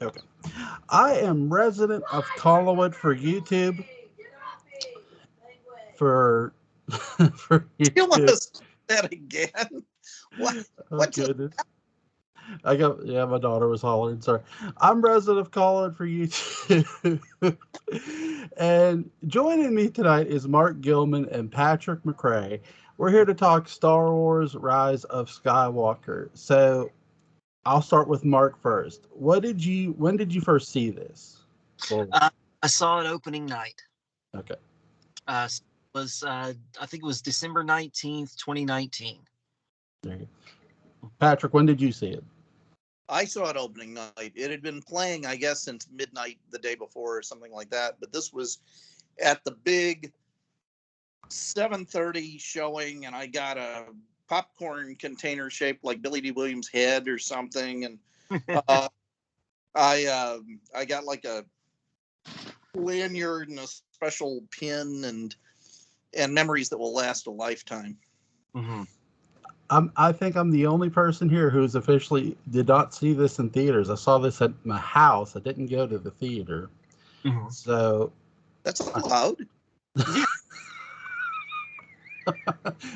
Okay. I am resident of Collinwood for YouTube. For for Do you want YouTube. to say that again? What? Oh What just? goodness. I got yeah, my daughter was hollering. Sorry. I'm resident of Collinwood for YouTube. And joining me tonight is Mark Gillman and Patrick McCray. We're here to talk Star Wars Rise of Skywalker. So I'll start with Mark first. When did you first see this? Well, Uh, I saw it opening night. okay. Uh, was I think it was December 19th, 2019. There you go. Patrick, when did you see it? I saw it opening night. It had been playing, I guess, since midnight the day before or something like that. But this was at the big 7:30 showing, and I got a popcorn container shaped like Billy D. Williams' head or something, and uh, I got like a lanyard and a special pin and memories that will last a lifetime. Mm-hmm. I think I'm the only person here who's officially did not see this in theaters. I saw this at my house. I didn't go to the theater. Mm-hmm. So That's allowed. Yeah.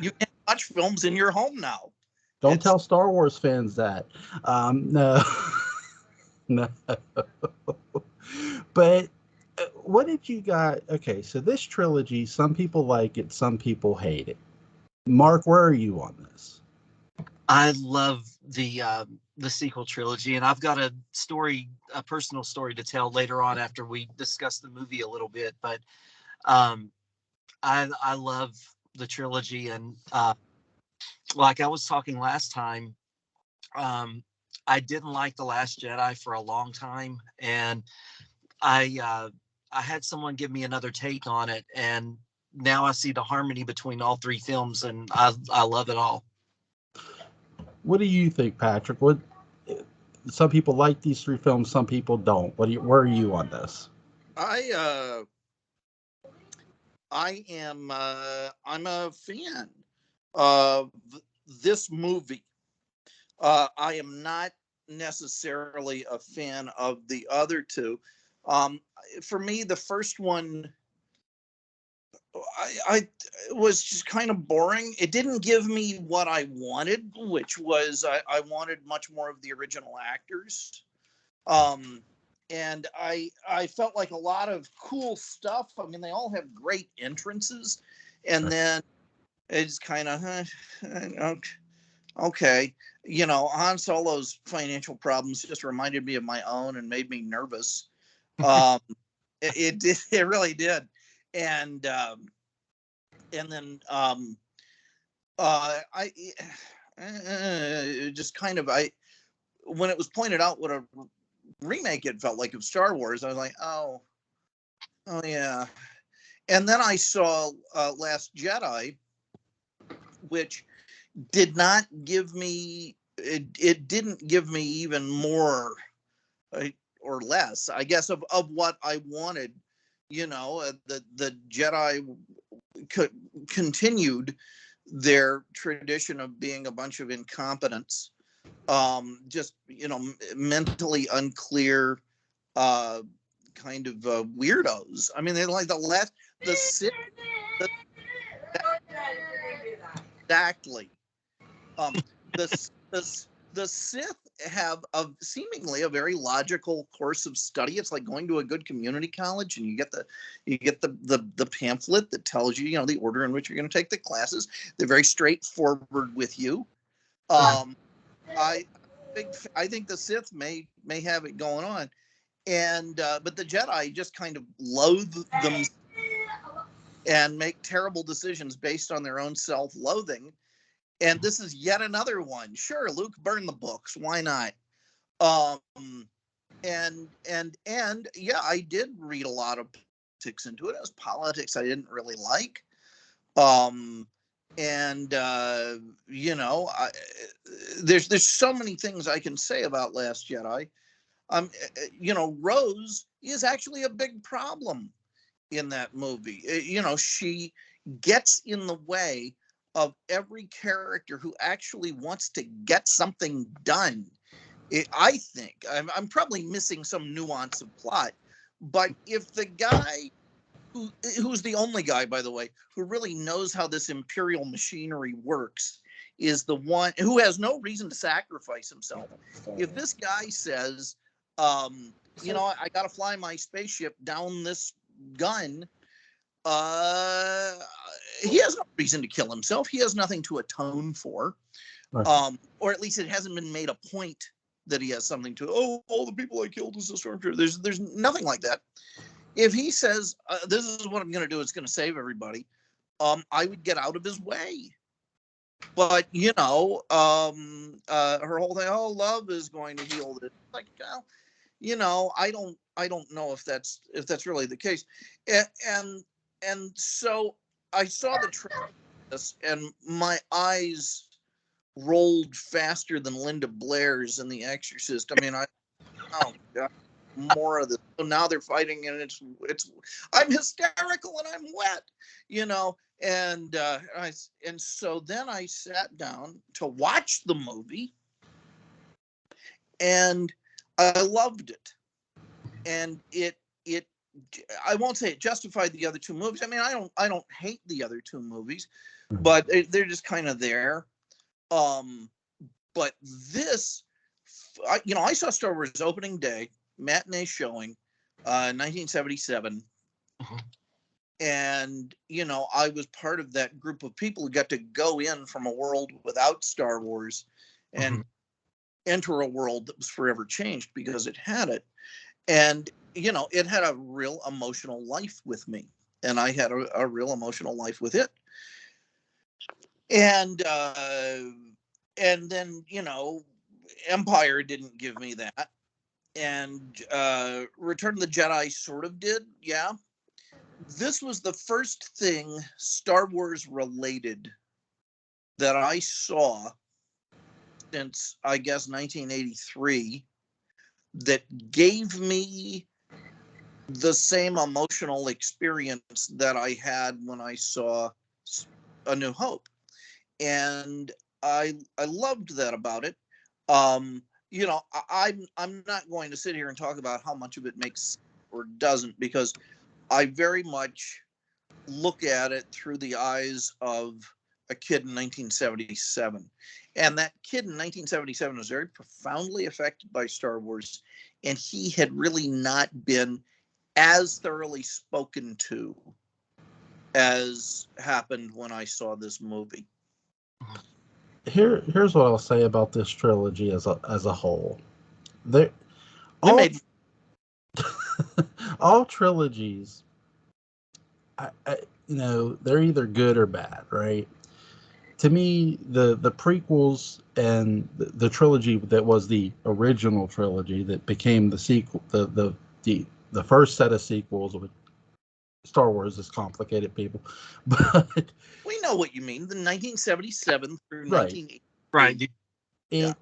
You can watch films in your home now. don't It's tell Star Wars fans that. No, no. But what did you got? Okay, so this trilogy, some people like it, some people hate it. Mark, where are you on this? I love the sequel trilogy, and I've got a personal story to tell later on after we discuss the movie a little bit. But um, I love the trilogy, and like I was talking last time, um, I didn't like The Last Jedi for a long time, and I had someone give me another take on it, and now I see the harmony between all three films, and I love it all. What do you think, Patrick? What some people like these three films, some people don't. Where are you on this? I I'm a fan of this movie. I am not necessarily a fan of the other two. Um, for me, the first one I was just kind of boring. It didn't give me what I wanted, which was I wanted much more of the original actors. Um, and I felt like a lot of cool stuff. I mean, they all have great entrances, and Sure. then it's kind of okay. You know, Han Solo's financial problems just reminded me of my own and made me nervous. Um, it did, it really did, and and then I just kind of I when it was pointed out what a remake it felt like of Star Wars, I was like, oh yeah. And then I saw Last Jedi, which did not give me it didn't give me even more uh, or less, I guess, of what I wanted. You know, the Jedi co- continued their tradition of being a bunch of incompetents, just mentally unclear, uh, kind of weirdos. I mean, they're like the Sith, the, exactly. Um, the the the Sith have seemingly a very logical course of study. It's like going to a good community college, and you get the pamphlet that tells you, the order in which you're going to take the classes. They're very straightforward with you. Um, I I think the Sith may have it going on, and but the Jedi just kind of loathe them and make terrible decisions based on their own self-loathing. And this is yet another one. Sure, Luke burned the books. Why not? Um, and yeah, I did read a lot of politics into it. It was politics I didn't really like. Um, and there's so many things I can say about Last Jedi. Rose is actually a big problem in that movie. She gets in the way of every character who actually wants to get something done. I think I'm probably missing some nuance of plot, but if the guy who's the only guy, by the way, who really knows how this imperial machinery works is the one who has no reason to sacrifice himself. If this guy says, I got to fly my spaceship down this gun, he has no reason to kill himself. He has nothing to atone for, Right. or at least it hasn't been made a point that he has something to. Oh, all the people I killed as a stormtrooper. There's nothing like that. If he says, "This is what I'm going to do. It's going to save everybody," I would get out of his way. But her whole thing, oh, love is going to heal this. Like, I don't know if that's really the case. And so I saw the trailer, and my eyes rolled faster than Linda Blair's in The Exorcist. I mean, oh God, more of this. So now they're fighting, and it's I'm hysterical and I'm wet, And so then I sat down to watch the movie, and I loved it. And it I won't say it justified the other two movies. I mean, I don't hate the other two movies, but they're just kind of there. But this, I saw Star Wars opening day, matinee showing, 1977. Uh-huh. And, I was part of that group of people who got to go in from a world without Star Wars and enter a world that was forever changed because it had it. And, it had a real emotional life with me. And I had a real emotional life with it. And then, Empire didn't give me that. And Return of the Jedi sort of did, yeah. This was the first thing Star Wars related that I saw since, I guess, 1983 that gave me the same emotional experience that I had when I saw A New Hope. And I loved that about it. I'm not going to sit here and talk about how much of it makes or doesn't, because I very much look at it through the eyes of a kid in 1977. And that kid in 1977 was very profoundly affected by Star Wars, and he had really not been as thoroughly spoken to as happened when I saw this movie. Here's what I'll say about this trilogy as a whole. All trilogies, they're either good or bad, right? To me, the prequels and the trilogy that was the original trilogy that became the sequel, the first set of sequels with Star Wars is complicated, people, but we know what you mean. The 1977 through right. 1980. Right.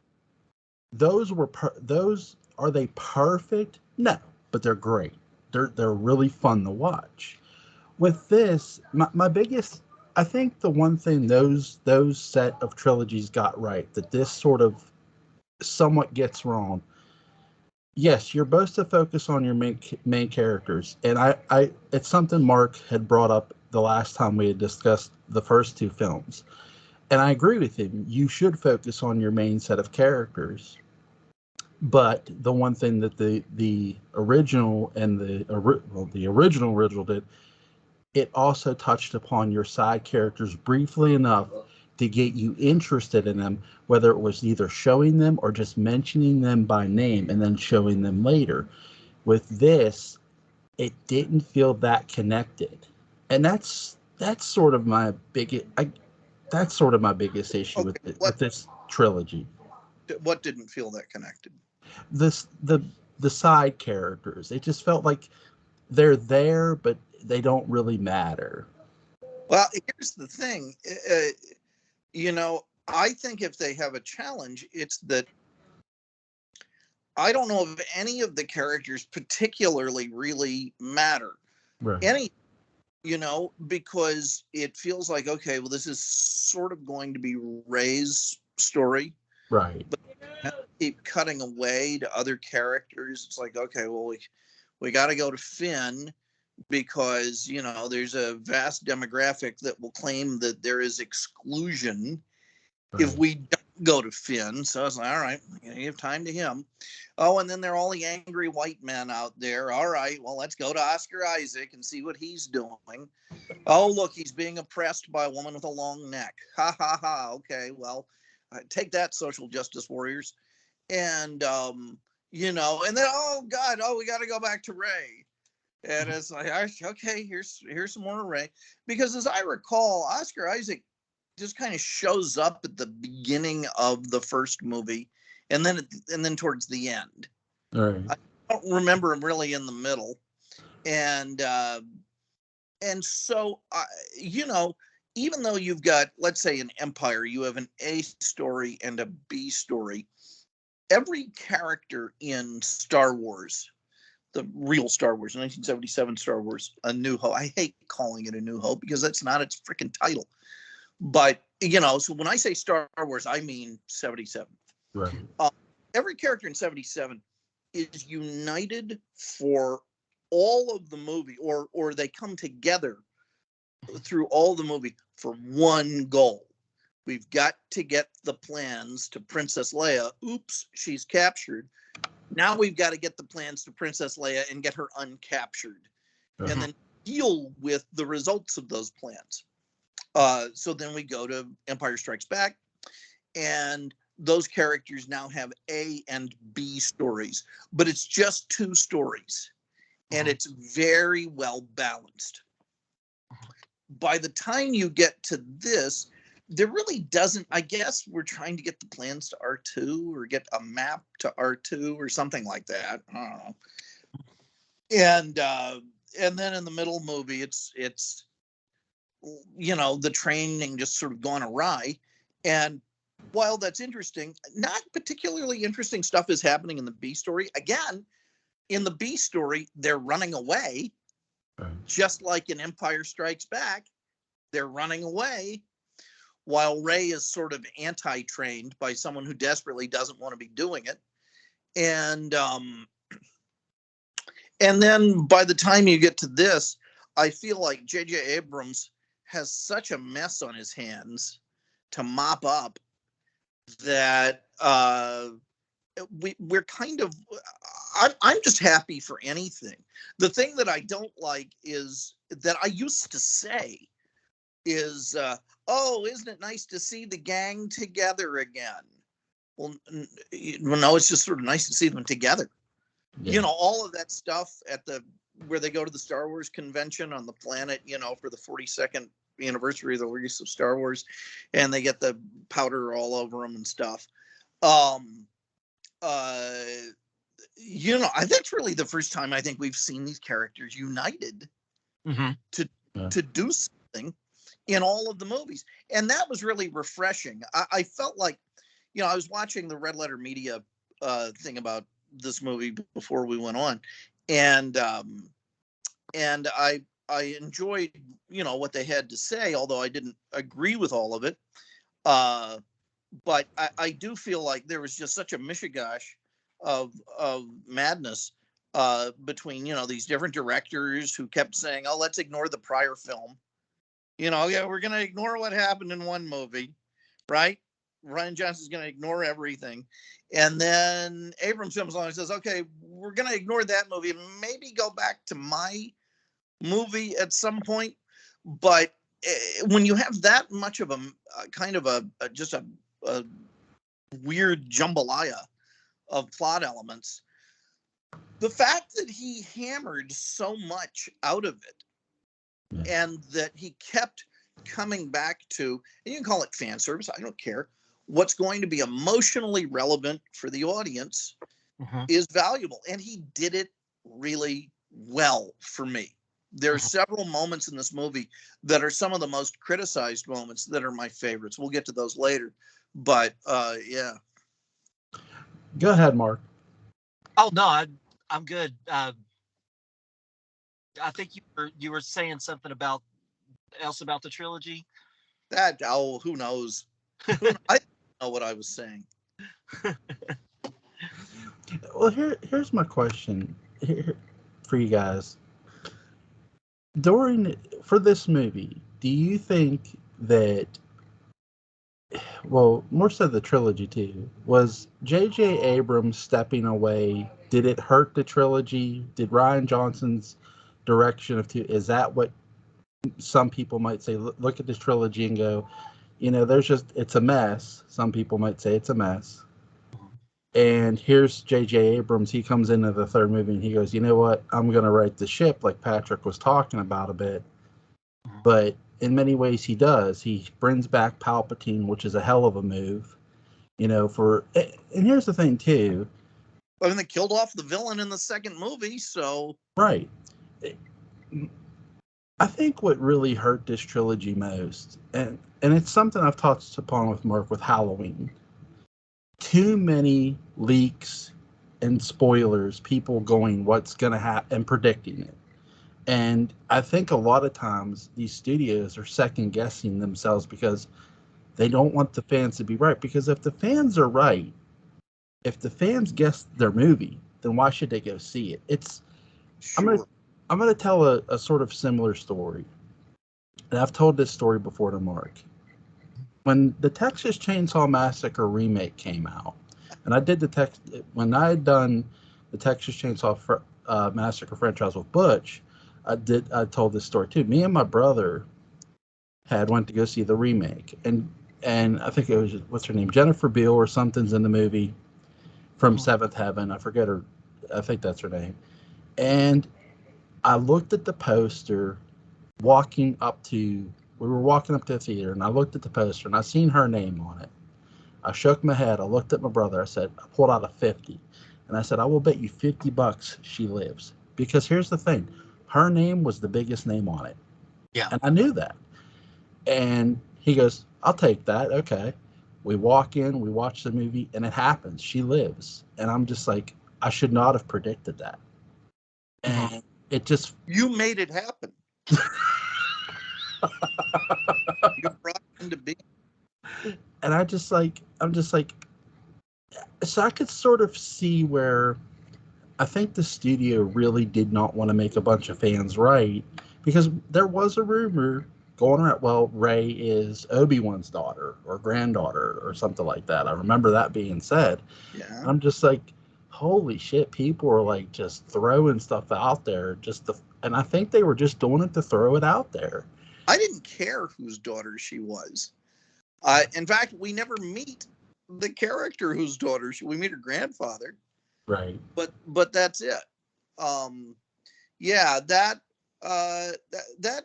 Those are they perfect? No, but they're great. They're really fun to watch. With this, my biggest, I think the one thing those set of trilogies got right that this sort of somewhat gets wrong. Yes, you're supposed to focus on your main characters, and I it's something Mark had brought up the last time we had discussed the first two films, and I agree with him. You should focus on your main set of characters, but the one thing that the original and the original did, it also touched upon your side characters briefly enough to get you interested in them, whether it was either showing them or just mentioning them by name and then showing them later. With this, it didn't feel that connected. And that's sort of my biggest issue with this trilogy. What didn't feel that connected? The side characters. It just felt like they're there, but they don't really matter. Well, here's the thing. I think if they have a challenge, it's that I don't know if any of the characters particularly really matter. Right. because it feels like, okay, well, this is sort of going to be Rey's story, Right. but keep cutting away to other characters. It's like, okay, well, we got to go to Finn because, there's a vast demographic that will claim that there is exclusion if we don't go to Finn. So it's like, all right, you have time to him. Oh, and then there are all the angry white men out there. All right, well, let's go to Oscar Isaac and see what he's doing. Oh, look, he's being oppressed by a woman with a long neck. Ha, ha, ha. Okay, well, take that, social justice warriors. And, and then, oh, God, we got to go back to Rey. And it's like, okay, here's some more Rey. Because as I recall, Oscar Isaac just kind of shows up at the beginning of the first movie and then towards the end. All right. I don't remember him really in the middle. And so, even though you've got, let's say, an Empire, you have an A story and a B story. Every character in Star Wars, the real Star Wars, 1977 Star Wars, A New Hope. I hate calling it A New Hope because that's not its freaking title. But, so when I say Star Wars, I mean 77. Right. Every character in 77 is united for all of the movie, or they come together through all the movie for one goal. We've got to get the plans to Princess Leia. Oops, she's captured. Now we've got to get the plans to Princess Leia and get her uncaptured, and then deal with the results of those plans. So then we go to Empire Strikes Back, and those characters now have A and B stories, but it's just two stories, and it's very well balanced. By the time you get to this, there really doesn't, I guess we're trying to get the plans to R2 or get a map to R2 or something like that. I don't know. And then in the middle movie, it's the training just sort of gone awry. And while that's interesting, not particularly interesting stuff is happening in the B story. Again, in the B story, they're running away, just like in Empire Strikes Back. They're running away while Rey is sort of anti-trained by someone who desperately doesn't want to be doing it. And then by the time you get to this, I feel like J.J. Abrams has such a mess on his hands to mop up that we're kind of, I'm just happy for anything. The thing that I don't like is that I used to say is, oh, isn't it nice to see the gang together again? Well, no, it's just sort of nice to see them together. Yeah. All of that stuff where they go to the Star Wars convention on the planet, for the 42nd anniversary of the release of Star Wars, and they get the powder all over them and stuff. That's really the first time I think we've seen these characters united to do something in all of the movies. And that was really refreshing. I felt like, I was watching the Red Letter Media thing about this movie before we went on. And I enjoyed, what they had to say, although I didn't agree with all of it. But I do feel like there was just such a mishigash of madness between, these different directors who kept saying, oh, let's ignore the prior film. We're going to ignore what happened in one movie, right? Rian Johnson's going to ignore everything. And then Abrams comes along and says, okay, we're going to ignore that movie and maybe go back to my movie at some point. But when you have that much of a kind of a weird jambalaya of plot elements, the fact that he hammered so much out of it and that he kept coming back to, and you can call it fan service, I don't care, what's going to be emotionally relevant for the audience is valuable. And he did it really well for me. There are several moments in this movie that are some of the most criticized moments that are my favorites. We'll get to those later. But, yeah. Go ahead, Mark. Oh, no, I'm good. I think you were saying something about the trilogy. Who knows? I don't know what I was saying. Well, here's my question for you guys. For this movie, do you think that, well, more so the trilogy too, was J.J. Abrams stepping away? Did it hurt the trilogy? Did Rian Johnson's direction of two? Is that what some people might say? Look at this trilogy and go, it's a mess. Some people might say it's a mess. And here's J.J. Abrams. He comes into the third movie and he goes, you know what? I'm going to right the ship, like Patrick was talking about a bit. But in many ways, he does. He brings back Palpatine, which is a hell of a move. And here's the thing, too. I mean, they killed off the villain in the second movie, so. Right. I think what really hurt this trilogy most, and it's something I've touched upon with Mark with Halloween, too many leaks and spoilers, people going what's going to happen and predicting it. And I think a lot of times these studios are second guessing themselves because they don't want the fans to be right. Because if the fans are right, if the fans guess their movie, then why should they go see it? Sure. I'm gonna tell a sort of similar story. And I've told this story before to Mark. When the Texas Chainsaw Massacre remake came out, and when I had done the Texas Chainsaw Massacre franchise with Butch, I told this story too. Me and my brother went to go see the remake, and I think it was, what's her name, Jennifer Beal or something's in the movie from Seventh Heaven. I forget her. I think that's her name. And I looked at the poster we were walking up to the theater, and I looked at the poster, and I seen her name on it. I shook my head. I looked at my brother. I pulled out a 50, and I said, I will bet you $50 she lives. Because here's the thing. Her name was the biggest name on it. Yeah. And I knew that. And he goes, I'll take that. Okay. We walk in, we watch the movie, and it happens. She lives. And I'm just like, I should not have predicted that. And it just... You made it happen. You brought him to be. And I'm just like, so I could sort of see where I think the studio really did not want to make a bunch of fans right, because there was a rumor going around, well, Rey is Obi-Wan's daughter or granddaughter or something like that. I remember that being said. Yeah. I'm just like, holy shit, people are like just throwing stuff out there and I think they were just doing it to throw it out there. I didn't care whose daughter she was. In fact, we never meet the character whose daughter we meet her grandfather. Right. But that's it. Yeah, that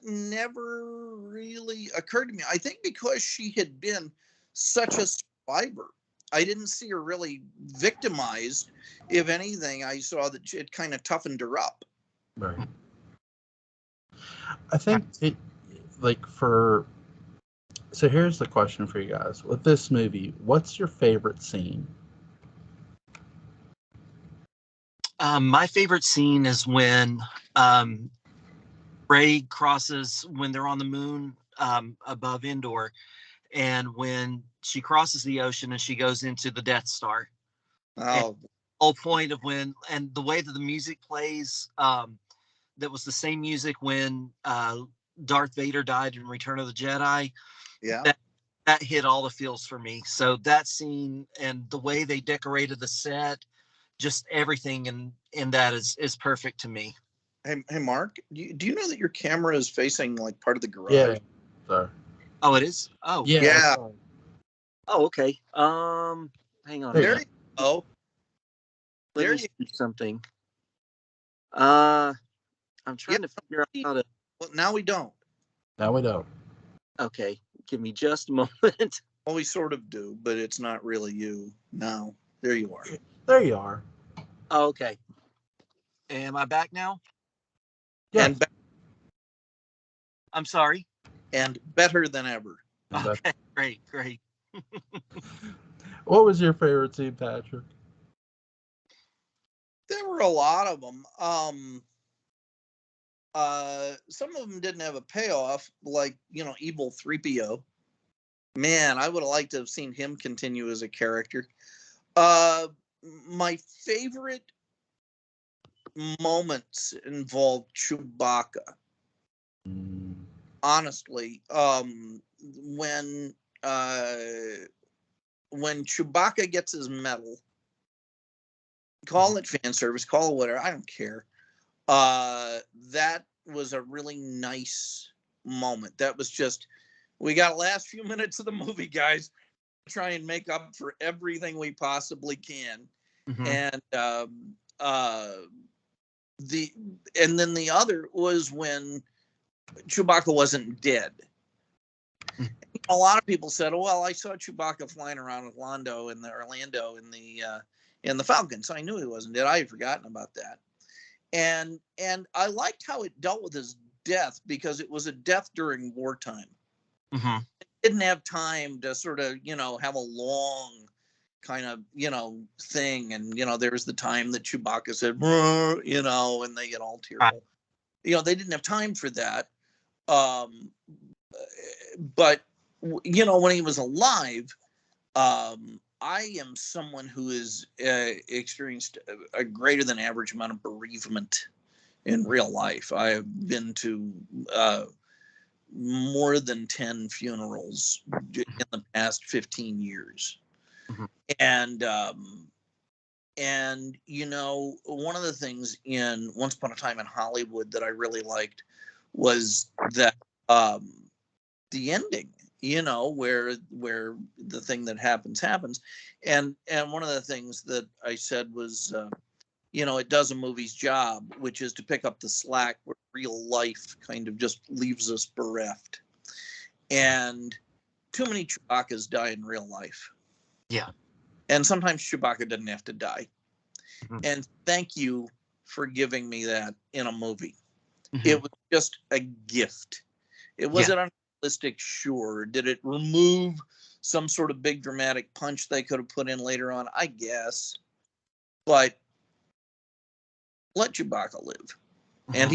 never really occurred to me. I think because she had been such a survivor, I didn't see her really victimized. If anything, I saw that it kind of toughened her up. Right. I think so here's the question for you guys. With this movie, what's your favorite scene? My favorite scene is when Rey crosses, when they're on the moon above Endor, and when she crosses the ocean and she goes into the Death Star. Oh, the whole point of and the way that the music plays, that was the same music when Darth Vader died in Return of the Jedi. Yeah. That hit all the feels for me. So that scene and the way they decorated the set, just everything in that is perfect to me. Hey, Mark, do you know that your camera is facing like part of the garage? Yeah. Sorry. Oh, it is? Oh. Yeah. Oh, okay. Hang on. There you go. Let me do something. I'm trying to figure out how to. Well, now we don't. Now we don't. Okay. Give me just a moment. Well, we sort of do, but it's not really you now. There you are. There you are. Oh, okay. Am I back now? Yeah. And I'm sorry. And better than ever. Okay, great. What was your favorite scene, Patrick? There were a lot of them. Some of them didn't have a payoff, like, evil 3PO. Man, I would have liked to have seen him continue as a character. My favorite moments involved Chewbacca. Honestly, when Chewbacca gets his medal, call it fan service, call it whatever, I don't care. That was a really nice moment. That was just, we got the last few minutes of the movie, guys. Try and make up for everything we possibly can. And then the other was when Chewbacca wasn't dead. A lot of people said, "Oh, well, I saw Chewbacca flying around with Orlando in the Falcon, so I knew he wasn't dead." I had forgotten about that. And I liked how it dealt with his death, because it was a death during wartime. It didn't have time to sort of, have a long kind of, thing. And, there's the time that Chewbacca said, and they get all tearful. They didn't have time for that. But, when he was alive, I am someone who has experienced a greater than average amount of bereavement in real life. I have been to more than 10 funerals in the past 15 years. And one of the things in Once Upon a Time in Hollywood that I really liked was that the ending, where the thing that happens. And one of the things that I said was, it does a movie's job, which is to pick up the slack where real life kind of just leaves us bereft. And too many Chewbaccas die in real life. Yeah. And sometimes Chewbacca doesn't have to die. And thank you for giving me that in a movie. It was just a gift. It wasn't unrealistic, sure. Did it remove some sort of big dramatic punch they could have put in later on? I guess. But let Chewbacca live. And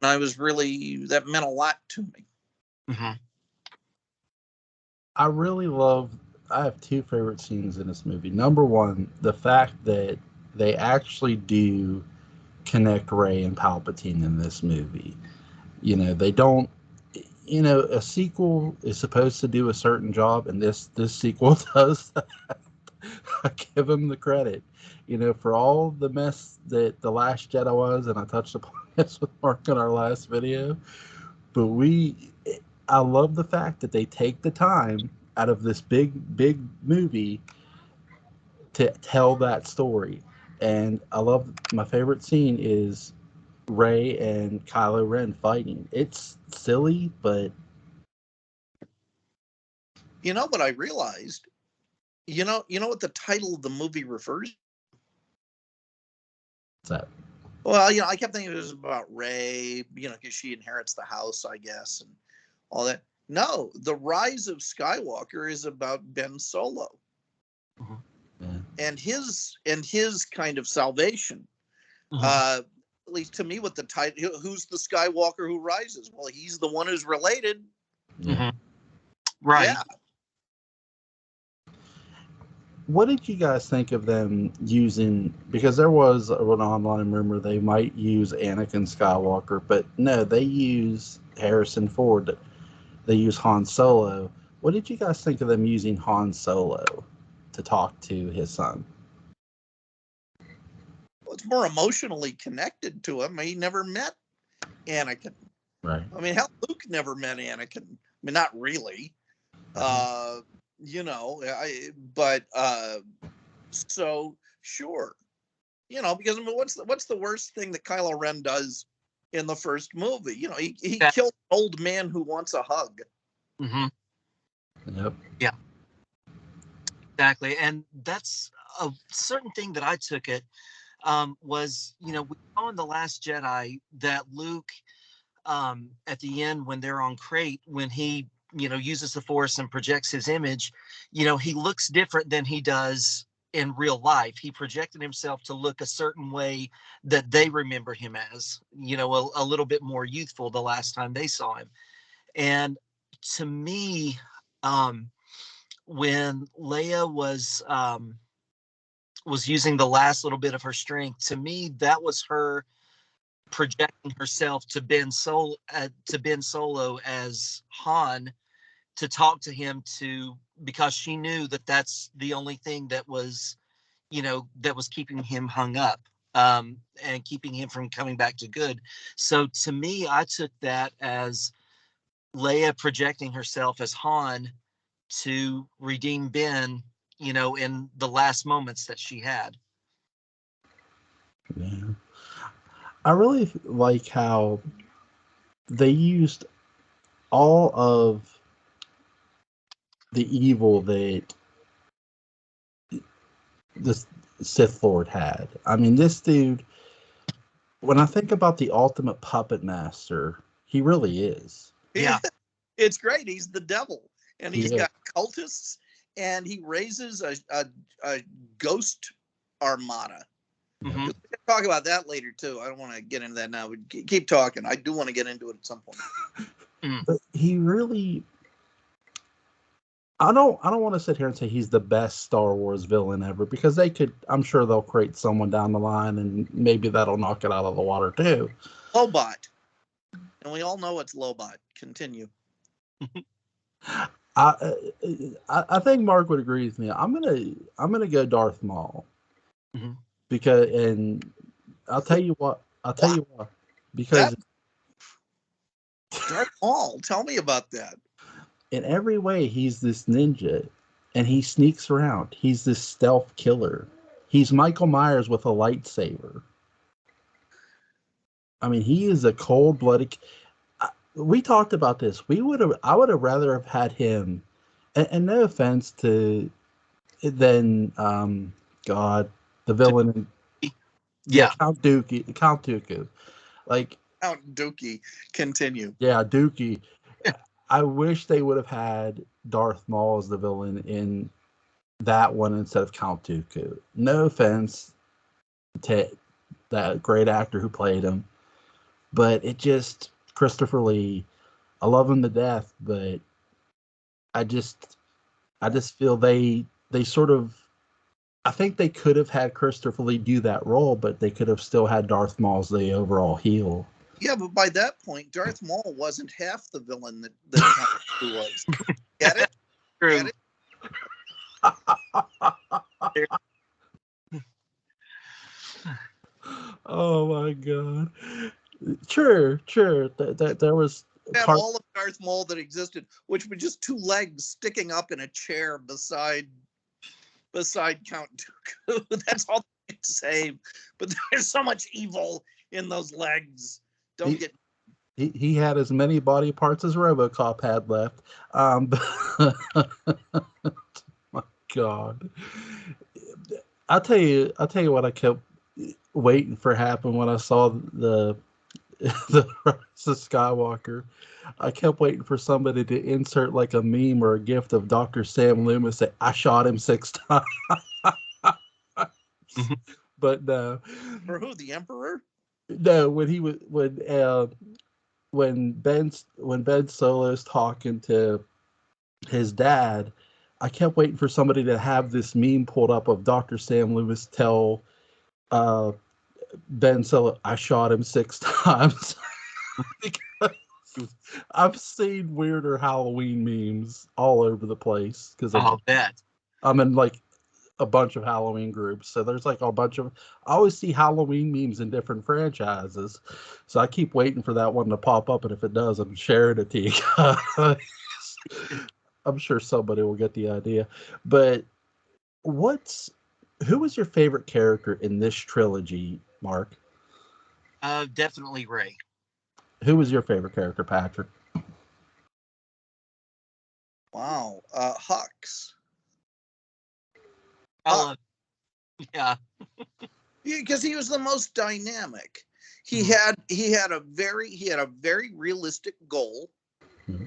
that meant a lot to me. I have two favorite scenes in this movie. Number one, the fact that they actually do connect Rey and Palpatine in this movie. They don't, a sequel is supposed to do a certain job, and this sequel does that. I give them the credit, for all the mess that The Last Jedi was, and I touched upon this with Mark in our last video. But I love the fact that they take the time out of this big movie to tell that story. And my favorite scene is Rey and Kylo Ren fighting. It's silly, but what I realized, what the title of the movie refers to? What's that? Well, I kept thinking it was about Rey, because she inherits the house, I guess, and all that. No, The Rise of Skywalker is about Ben Solo. And his kind of salvation. At least to me, with the title, who's the Skywalker who rises? Well, he's the one who's related. Right. Yeah. What did you guys think of them using, because there was an online rumor they might use Anakin Skywalker, but no, they use Harrison Ford. They use Han Solo. What did you guys think of them using Han Solo to talk to his son? Well, it's more emotionally connected to him. He never met Anakin. Right. I mean, hell, Luke never met Anakin. I mean, not really. So sure, because I mean, what's the worst thing that Kylo Ren does in the first movie? He killed an old man who wants a hug. Yep. Yeah. Exactly, and that's a certain thing that I took it was, we saw in The Last Jedi that Luke, at the end when they're on Crate, when he uses the Force and projects his image, he looks different than he does in real life. He projected himself to look a certain way that they remember him as, a little bit more youthful the last time they saw him. And to me, when Leia was using the last little bit of her strength, to me, that was her projecting herself to Ben Solo as Han, to talk to him, because she knew that that's the only thing that was keeping him hung up, and keeping him from coming back to good. So to me, I took that as Leia projecting herself as Han to redeem Ben, in the last moments that she had. Yeah. I really like how they used all of the evil that this Sith Lord had. I mean, this dude, when I think about the ultimate puppet master, he really is. Yeah. It's great. He's the devil, and he's Yeah. got cultists, and he raises a ghost armada. Mhm. We'll talk about that later too. I don't want to get into that now. Keep talking. I do want to get into it at some point. But he really, I don't want to sit here and say he's the best Star Wars villain ever, because I'm sure they'll create someone down the line and maybe that'll knock it out of the water too. Lobot, and we all know it's Lobot. Continue. I think Mark would agree with me. I'm gonna go Darth Maul, Mhm. and I'll tell you what. Because Darth Maul, tell me about that. in every way he's this ninja, and he sneaks around. He's this stealth killer. He's Michael Myers with a lightsaber. I mean, he is a cold-blooded. We talked about this. I would have rather have had him, and no offense to, than God, the villain. Yeah. Count Dooku. Like, Count Dookie, continue. yeah, Dookie. I wish they would have had Darth Maul as the villain in that one instead of Count Dooku. No offense to that great actor who played him, but Christopher Lee. I love him to death, but I just feel they sort of. I think they could have had Christopher Lee do that role, but they could have still had Darth Maul as the overall heel. Yeah, but by that point, Darth Maul wasn't half the villain that Count Dooku was. Get it? True. Get it? Oh my god! Sure. There was Have all of Darth Maul that existed, which was just two legs sticking up in a chair beside Count Dooku. That's all they can say. But there's so much evil in those legs. He had as many body parts as RoboCop had left. My God, I'll tell you what I kept waiting for happen when I saw the Rise of Skywalker. I kept waiting for somebody to insert like a meme or a gift of Dr. Sam Loomis say, "I shot him 6 times." But no. For who? The Emperor? No, when Ben Solo's talking to his dad, I kept waiting for somebody to have this meme pulled up of Dr. Sam Loomis tell Ben Solo, "I shot him 6 times." Because I've seen weirder Halloween memes all over the place because I'm in like a bunch of Halloween groups, so there's like a bunch of. I always see Halloween memes in different franchises, so I keep waiting for that one to pop up, and if it does, I'm sharing it to you guys. I'm sure somebody will get the idea. But who was your favorite character in this trilogy, Mark? Definitely Rey. Who was your favorite character, Patrick? Wow, Hux. Yeah. Because he was the most dynamic. He had a very realistic goal. Mm-hmm.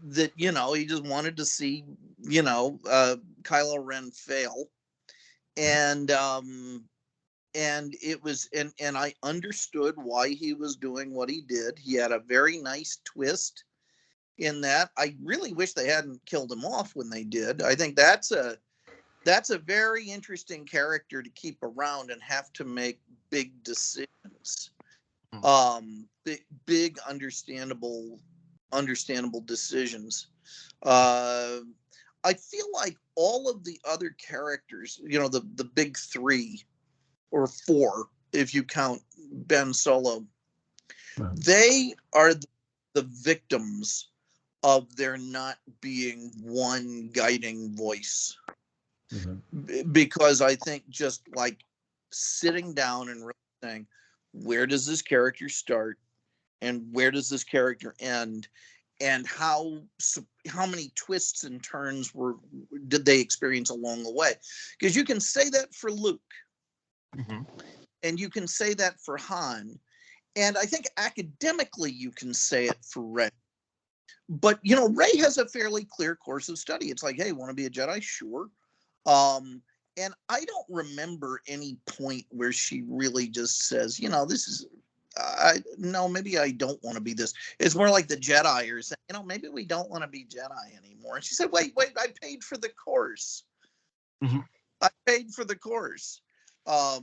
That he just wanted to see Kylo Ren fail, and it was, and I understood why he was doing what he did. He had a very nice twist in that. I really wish they hadn't killed him off when they did. I think that's a very interesting character to keep around and have to make big decisions. Big understandable decisions. I feel like all of the other characters, the big three or four, if you count Ben Solo, Right. they are the victims of there not being one guiding voice. Because I think just like sitting down and really saying, where does this character start and where does this character end, and how many twists and turns did they experience along the way? Because you can say that for Luke, and you can say that for Han, and I think academically you can say it for Rey. But Rey has a fairly clear course of study. It's like, hey, want to be a Jedi? Sure. And I don't remember any point where she really just says, this is, no, maybe I don't want to be this. It's more like the Jedi are saying, maybe we don't want to be Jedi anymore. And she said, wait, I paid for the course. I paid for the course. But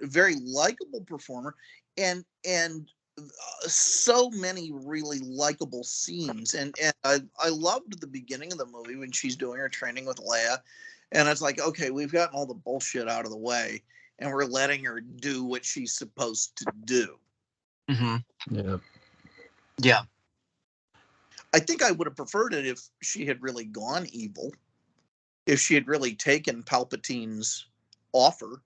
very likable performer, and so many really likable scenes, and I loved the beginning of the movie when she's doing her training with Leia, and it's like, okay, we've gotten all the bullshit out of the way, and we're letting her do what she's supposed to do. Yeah. I think I would have preferred it if she had really gone evil, if she had really taken Palpatine's offer.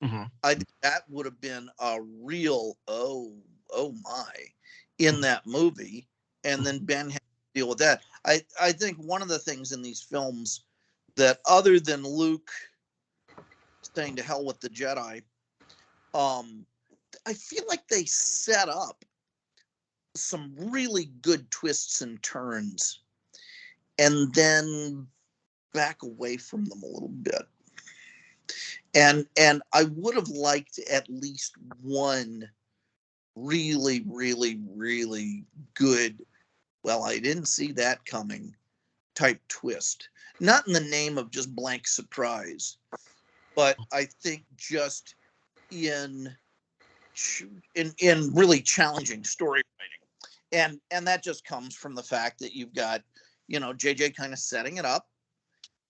I think that would have been a real oh my in that movie, and then Ben had to deal with that. I think one of the things in these films that, other than Luke saying to hell with the Jedi, I feel like they set up some really good twists and turns and then back away from them a little bit. And I would have liked at least one really, really, really good, well, I didn't see that coming type twist. Not in the name of just blank surprise, but I think just in really challenging story writing. And that just comes from the fact that you've got, JJ kind of setting it up,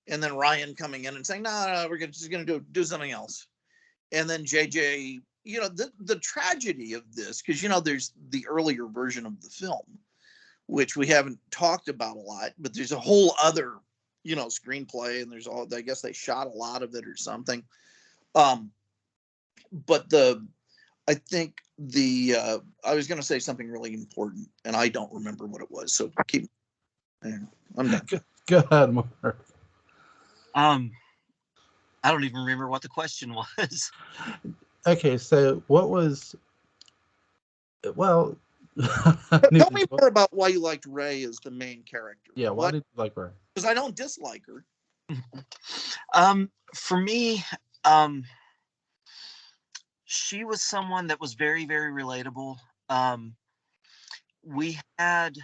and then Ryan coming in and saying, no, we're just going to do something else. And then JJ, the tragedy of this, because, there's the earlier version of the film, which we haven't talked about a lot, but there's a whole other, screenplay, and I guess they shot a lot of it or something. But I think I was going to say something really important, and I don't remember what it was. So I'm done. Go ahead, Mark. I don't even remember what the question was. Okay, so what was? Well, tell me more about why you liked Rey as the main character. Yeah, why did you like Rey? Because I don't dislike her. For me, she was someone that was very, very relatable. We had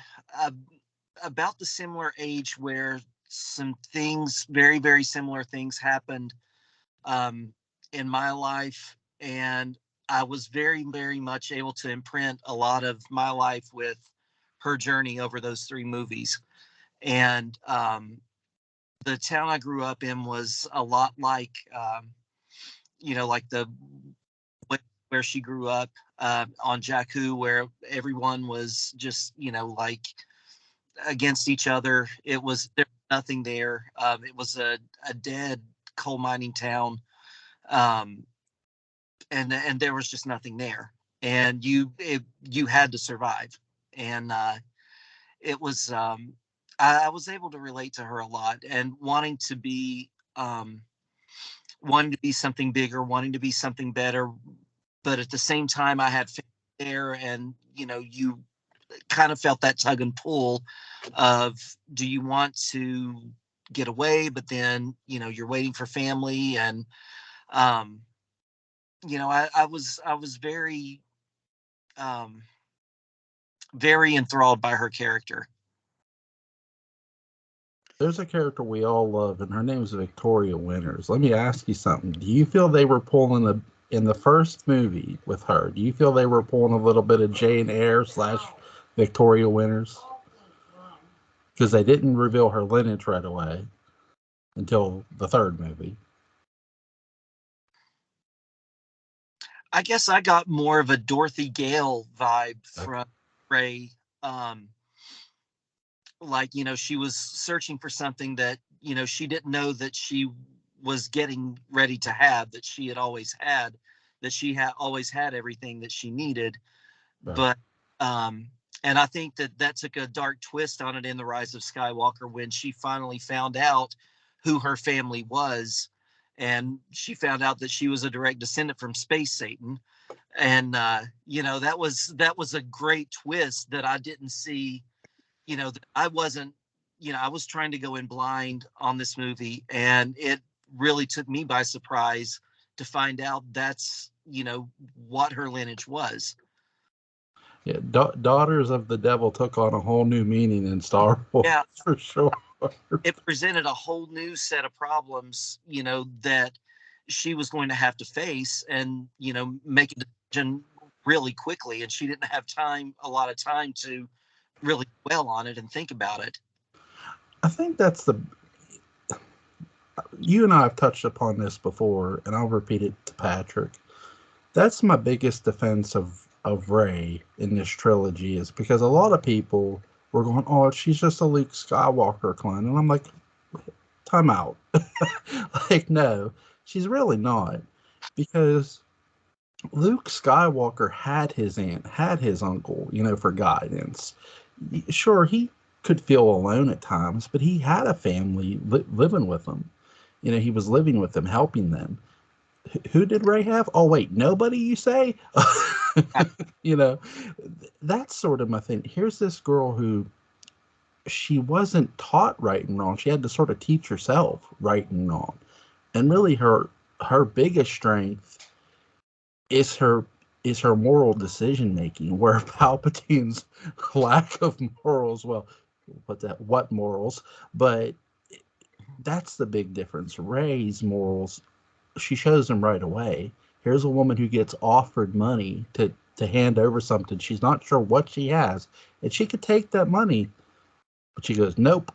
about the similar age where some things, very, very similar things happened in my life, and I was very, very much able to imprint a lot of my life with her journey over those 3 movies. And the town I grew up in was a lot like, like where she grew up on Jakku, where everyone was just, like against each other. There was nothing there. It was a dead coal mining town. And there was just nothing there, and you had to survive. And it was I was able to relate to her a lot, and wanting to be something bigger, wanting to be something better, but at the same time I had faith there, and kind of felt that tug and pull of, do you want to get away, but then, you're waiting for family. And, I was very, very enthralled by her character. There's a character we all love, and her name is Victoria Winters. Let me ask you something. Do you feel they were pulling in the first movie with her? Do you feel they were pulling a little bit of Jane Eyre / Victoria Winters? Because they didn't reveal her lineage right away until the third movie. I guess I got more of a Dorothy Gale vibe from Ray. Like, she was searching for something that, she didn't know that she was getting ready to have, that she had always had, that she had always had everything that she needed. Right. But, and I think that took a dark twist on it in The Rise of Skywalker when she finally found out who her family was. And she found out that she was a direct descendant from Space Satan. And, that was a great twist that I didn't see. I wasn't, I was trying to go in blind on this movie, and it really took me by surprise to find out that's, what her lineage was. Yeah, Daughters of the Devil took on a whole new meaning in Star Wars, yeah, for sure. It presented a whole new set of problems, that she was going to have to face and, make a decision really quickly. And she didn't have a lot of time to really dwell on it and think about it. I think that's you and I have touched upon this before, and I'll repeat it to Patrick. That's my biggest defense of Rey in this trilogy, is because a lot of people were going, oh, she's just a Luke Skywalker clone. And I'm like, time out. Like, no, she's really not. Because Luke Skywalker had his aunt, had his uncle, for guidance. Sure, he could feel alone at times, but he had a family living with him. He was living with them, helping them. Who did Rey have? Oh, wait, nobody, you say? That's sort of my thing. Here's this girl who, she wasn't taught right and wrong. She had to sort of teach herself right and wrong. And really her biggest strength is her moral decision making, where Palpatine's lack of morals, well, what morals? But that's the big difference. Rey's morals, she shows them right away. Here's a woman who gets offered money to hand over something. She's not sure what she has, and she could take that money, but she goes, nope.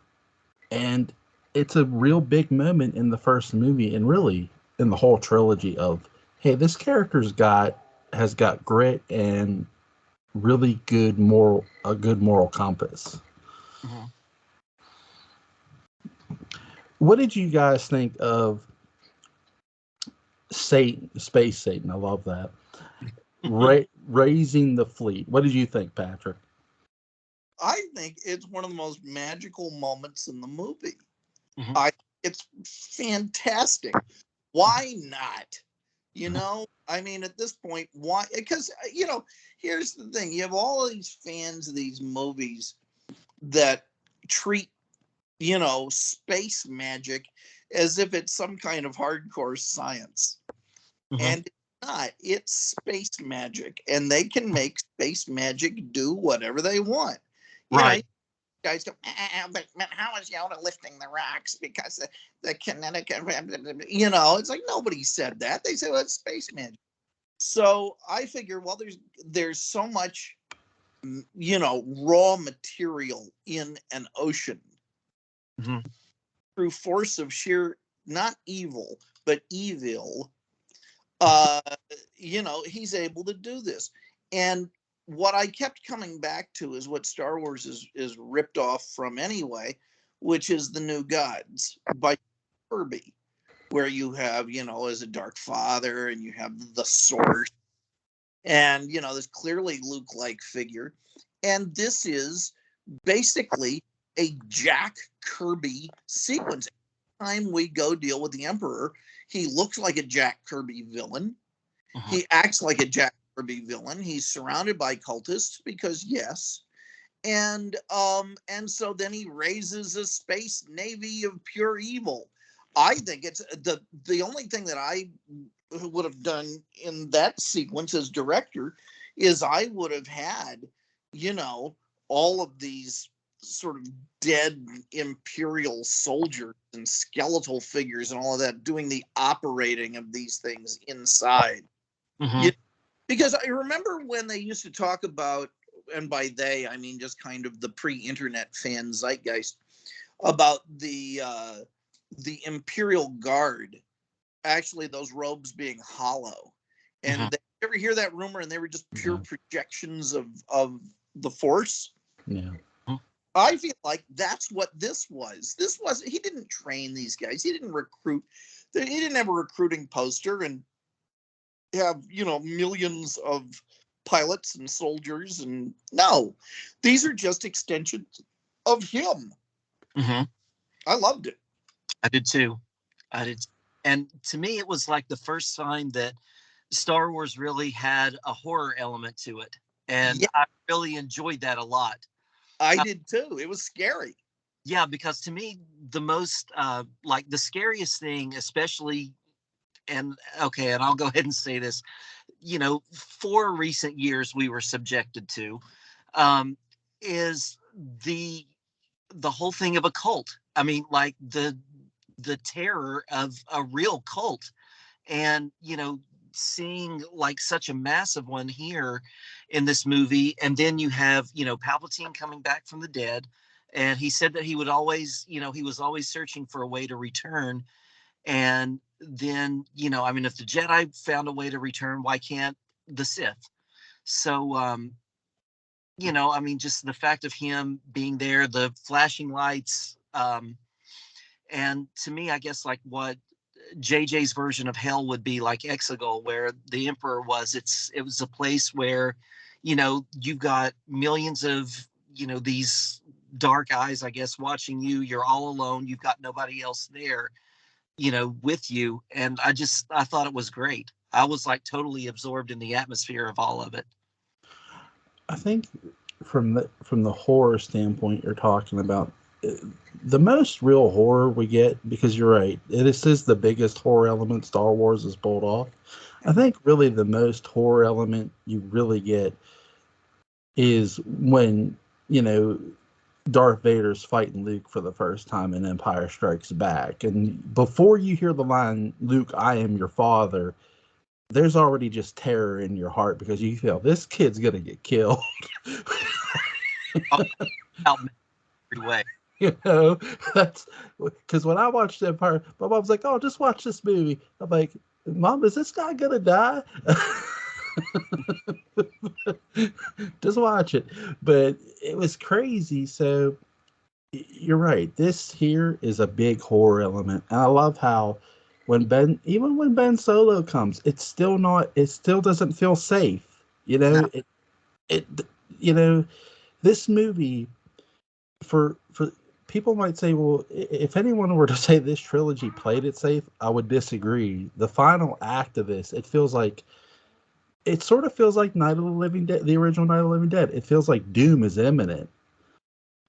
And it's a real big moment in the first movie, and really in the whole trilogy, of, hey, this character's has got grit and really a good moral compass. Mm-hmm. What did you guys think of Satan, Space Satan? I love that. Raising the fleet. What did you think, Patrick? I think it's one of the most magical moments in the movie. Mm-hmm. It's fantastic. Why not? I mean, at this point, why? Because, here's the thing. You have all of these fans of these movies that treat, space magic as if it's some kind of hardcore science. Mm-hmm. And it's not. It's space magic. And they can make space magic do whatever they want. Right. Guys go, but how is Yoda lifting the rocks? Because the kinetic, it's like, nobody said that. They said, well, it's space magic. So I figure, well, there's so much, raw material in an ocean. Mm-hmm. Through force of sheer, not evil, but evil, he's able to do this. And what I kept coming back to is what Star Wars is ripped off from anyway, which is The New Gods by Kirby, where you have, as a Dark Father, and you have the Source, and, this clearly Luke-like figure. And this is basically a Jack Kirby sequence. Every time we go deal with the Emperor, he looks like a Jack Kirby villain. Uh-huh. He acts like a Jack Kirby villain. He's surrounded by cultists because, yes, and so then he raises a space navy of pure evil. I think it's the only thing that I would have done in that sequence as director is I would have had, you know, all of these sort of dead imperial soldiers and skeletal figures and all of that doing the operating of these things inside. Mm-hmm. Because I remember when they used to talk about, and by they I mean just kind of the pre-internet fan zeitgeist, about the Imperial Guard, actually those robes being hollow, and they ever hear that rumor, and they were just pure projections of the Force. Yeah. I feel like that's what this was. This was, he didn't train these guys. He didn't recruit. He didn't have a recruiting poster and have, you know, millions of pilots and soldiers. And no, these are just extensions of him. Mm-hmm. I loved it. I did too. I did. And to me, it was like the first time that Star Wars really had a horror element to it. And Yeah. I really enjoyed that a lot. I did too. It was scary. Yeah, because to me, the most, like the scariest thing, especially, and okay, and I'll go ahead and say this, you know, for recent years we were subjected to, is the whole thing of a cult. I mean, like the terror of a real cult, and you know, seeing like such a massive one here in this movie, and then you have, you know, Palpatine coming back from the dead, and he said that he would always, you know, he was always searching for a way to return. And then, you know, I mean, if the Jedi found a way to return, why can't the Sith? So you know, I mean, just the fact of him being there, the flashing lights, and to me, I guess like what JJ's version of hell would be like Exegol, where the Emperor was. It was a place where, you know, you've got millions of, you know, these dark eyes, I guess, watching you. You're all alone. You've got nobody else there, you know, with you. And I thought it was great. I was like totally absorbed in the atmosphere of all of it. I think from the horror standpoint you're talking about, the most real horror we get, because you're right, this is the biggest horror element Star Wars has pulled off. I think really the most horror element you really get is when, you know, Darth Vader's fighting Luke for the first time in Empire Strikes Back. And before you hear the line, "Luke, I am your father," there's already just terror in your heart because you feel this kid's going to get killed. Every way. You know, that's because when I watched Empire, my mom's like, "Oh, just watch this movie." I'm like, "Mom, is this guy gonna die?" Just watch it. But it was crazy. So you're right. This here is a big horror element, and I love how even when Ben Solo comes, it's still not. It still doesn't feel safe. You know, No. it. You know, this movie for people might say, well, if anyone were to say this trilogy played it safe, I would disagree. The final act of this, it sort of feels like Night of the Living Dead, the original Night of the Living Dead. It feels like doom is imminent,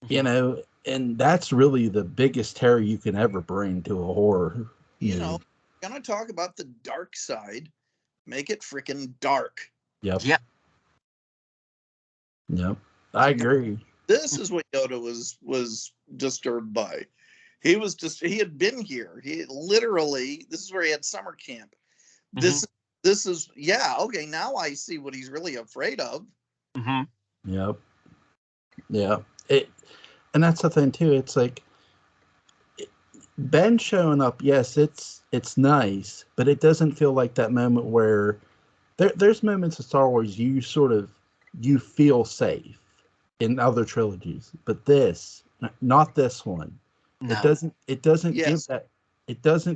you know, and that's really the biggest terror you can ever bring to a horror. You know, gonna talk about the dark side, make it freaking dark. Yep. Yeah. Yep. I agree. This is what Yoda was disturbed by. He had been here. He literally, this is where he had summer camp. This is, yeah, okay, now I see what he's really afraid of. Yep. Yeah. And that's the thing too. It's like Ben showing up, yes, it's nice, but it doesn't feel like that moment where there's moments of Star Wars you feel safe in other trilogies, but not this one. No. It doesn't Yes.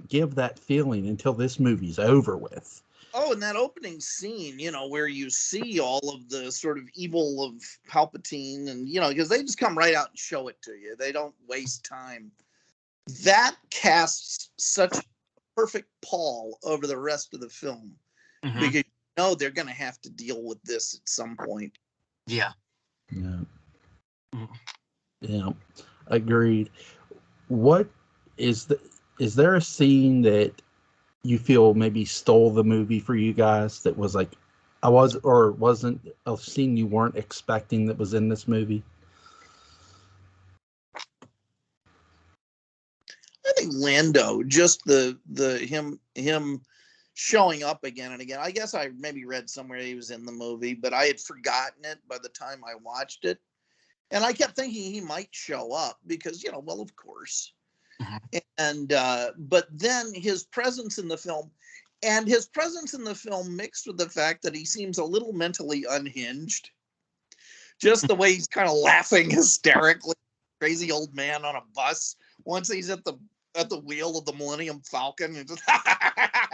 give that feeling until this movie's over with. Oh, and that opening scene, you know, where you see all of the sort of evil of Palpatine, and, you know, because they just come right out and show it to you. They don't waste time. That casts such a perfect pall over the rest of the film, because you know they're going to have to deal with this at some point. Yeah. Yeah. Yeah, agreed. What is there a scene that you feel maybe stole the movie for you guys that was like I was or wasn't a scene you weren't expecting that was in this movie? I think Lando, just the him showing up again and again. I guess I maybe read somewhere he was in the movie, but I had forgotten it by the time I watched it. And I kept thinking he might show up because, well, of course. And but then his presence in the film mixed with the fact that he seems a little mentally unhinged. Just the way he's kind of laughing hysterically, crazy old man on a bus. Once he's at the wheel of the Millennium Falcon, and just, I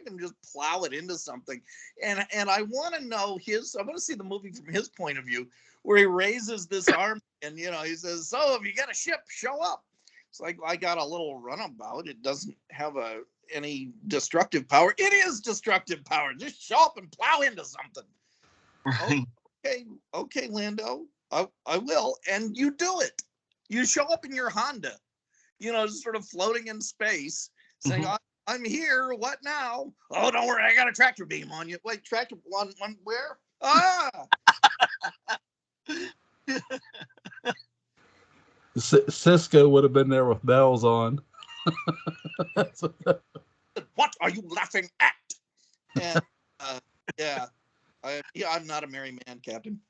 can just plow it into something. And I want to know I want to see the movie from his point of view, where he raises this arm and he says, "So if you got a ship, show up." It's like, I got a little runabout. It doesn't have any destructive power. It is destructive power. Just show up and plow into something. Okay, Lando, I will. And you do it. You show up in your Honda, just sort of floating in space, saying, I'm here. What now? Oh, don't worry. I got a tractor beam on you. Wait, tractor one where? Ah! Cisco would have been there with bells on. What are you laughing at? And yeah, I'm not a merry man, Captain.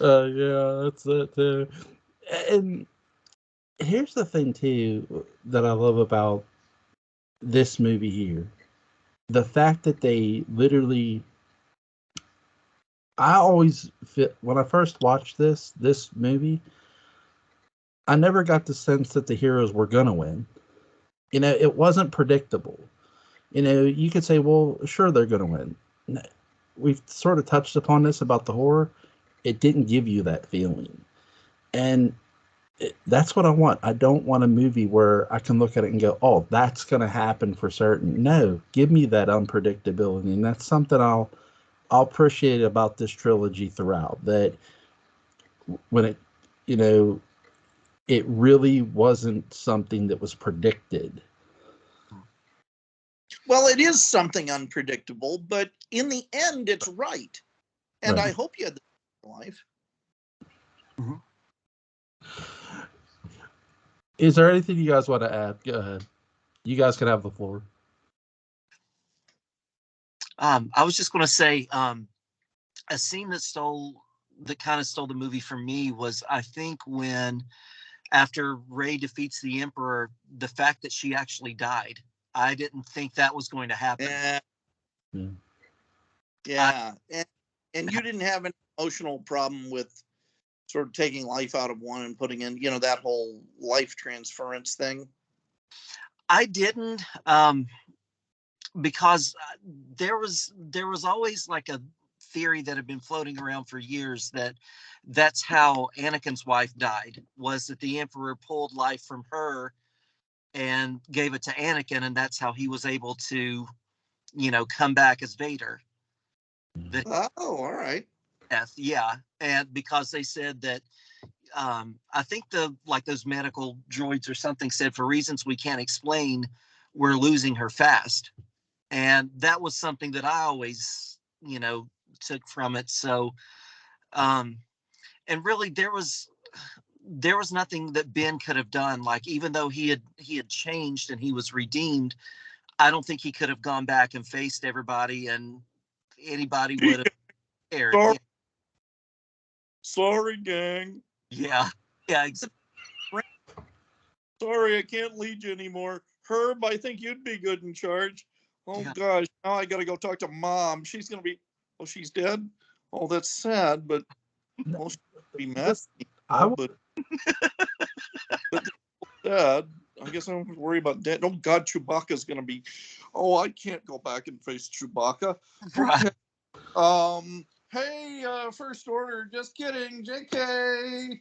Yeah, that's it too. And here's the thing too that I love about this movie here: the fact that they literally. I always when I first watched this movie, I never got the sense that the heroes were gonna win. It wasn't predictable. You could say, well, sure, they're gonna win. We've sort of touched upon this about the horror. It didn't give you that feeling. And that's what I want. I don't want a movie where I can look at it and go, oh, that's going to happen for certain. No, give me that unpredictability. And that's something I'll appreciate about this trilogy throughout. That when it really wasn't something that was predicted. Well, it is something unpredictable, but in the end, it's right. And right. I hope you had that in life. Is there anything you guys want to add? Go ahead. You guys can have the floor. I was just going to say, a scene that kind of stole the movie for me was, I think, when after Rey defeats the Emperor, the fact that she actually died. I didn't think that was going to happen. Yeah. And you didn't have an emotional problem with sort of taking life out of one and putting in, that whole life transference thing? I didn't, because there was always like a theory that had been floating around for years that that's how Anakin's wife died, was that the Emperor pulled life from her and gave it to Anakin, and that's how he was able to, come back as Vader. All right. Yeah, and because they said that, I think those medical droids or something said, for reasons we can't explain, we're losing her fast, and that was something that I always, took from it. So, and really, there was nothing that Ben could have done. Like, even though he had changed and he was redeemed, I don't think he could have gone back and faced everybody, and anybody would have cared. Sorry. Sorry, gang. Yeah, exactly. Sorry, I can't lead you anymore. Herb, I think you'd be good in charge. Oh, yeah. Gosh, now I got to go talk to Mom. She's going to be, she's dead? Oh, that's sad, but she'll be mad. But sad. I guess I don't worry about that. Oh, God, Chewbacca's going to be, I can't go back and face Chewbacca. Right. Okay. Hey, First Order, just kidding, JK.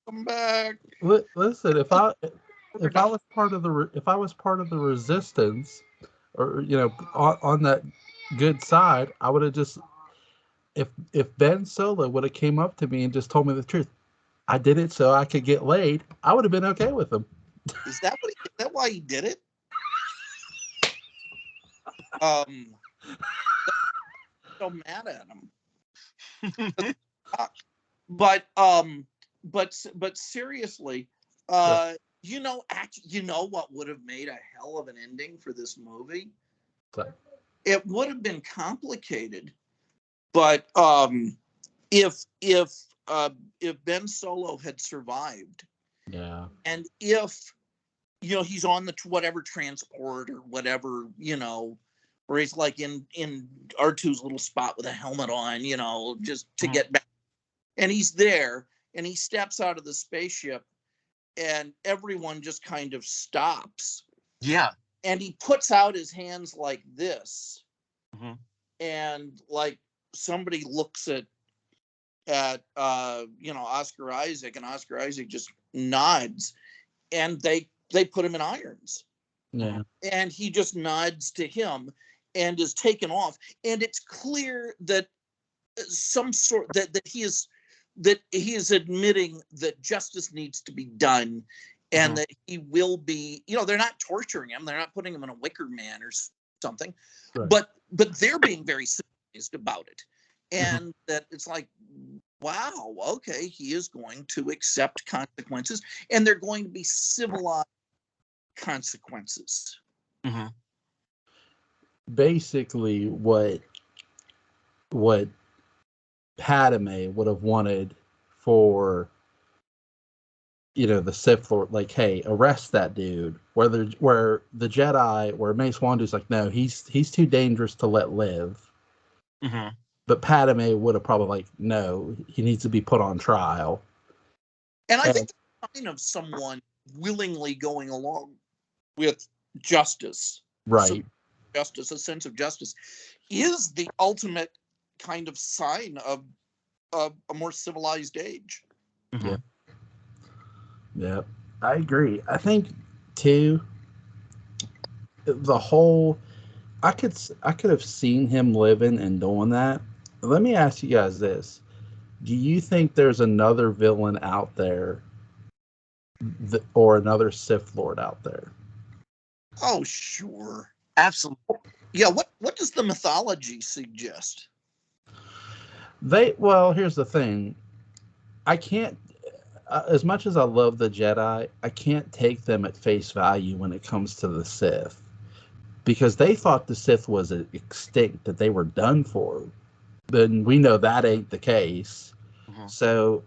Come back. Listen, if I was part of the Resistance, or on that good side, I would have just if Ben Solo would have came up to me and just told me the truth, I did it so I could get laid, I would have been okay with him. Is that why he did it? I'm so mad at him. But seriously, you know what would have made a hell of an ending for this movie? So, It would have been complicated, but if Ben Solo had survived, yeah, and if he's on the whatever transport or whatever, where he's like in R2's little spot with a helmet on, just to get back, and he's there, and he steps out of the spaceship, and everyone just kind of stops. Yeah. And he puts out his hands like this, and like somebody looks at Oscar Isaac, and Oscar Isaac just nods, and they put him in irons. yeah, And he just nods to him and is taken off, and it's clear that that he is admitting that justice needs to be done, and that he will be, they're not torturing him, they're not putting him in a wicker man or something, right. but they're being very civilized about it, and that it's like, wow, okay, he is going to accept consequences, and they're going to be civilized consequences. Basically, what Padme would have wanted for the Sith Lord, like, hey, arrest that dude. Where the Jedi, where Mace Windu's like, no, he's too dangerous to let live. But Padme would have probably like, no, he needs to be put on trial. And I think the sign of someone willingly going along with justice, right? Justice, a sense of justice, is the ultimate kind of sign of a more civilized age. Yeah, I agree. I think too, the whole, I could have seen him living and doing that. Let me ask you guys this: do you think there's another villain out there, or another Sith Lord out there? Oh, sure, absolutely. Yeah. What does the mythology suggest? Well, here's the thing: I can't. As much as I love the Jedi, I can't take them at face value when it comes to the Sith, because they thought the Sith was extinct, that they were done for. Then we know that ain't the case. So,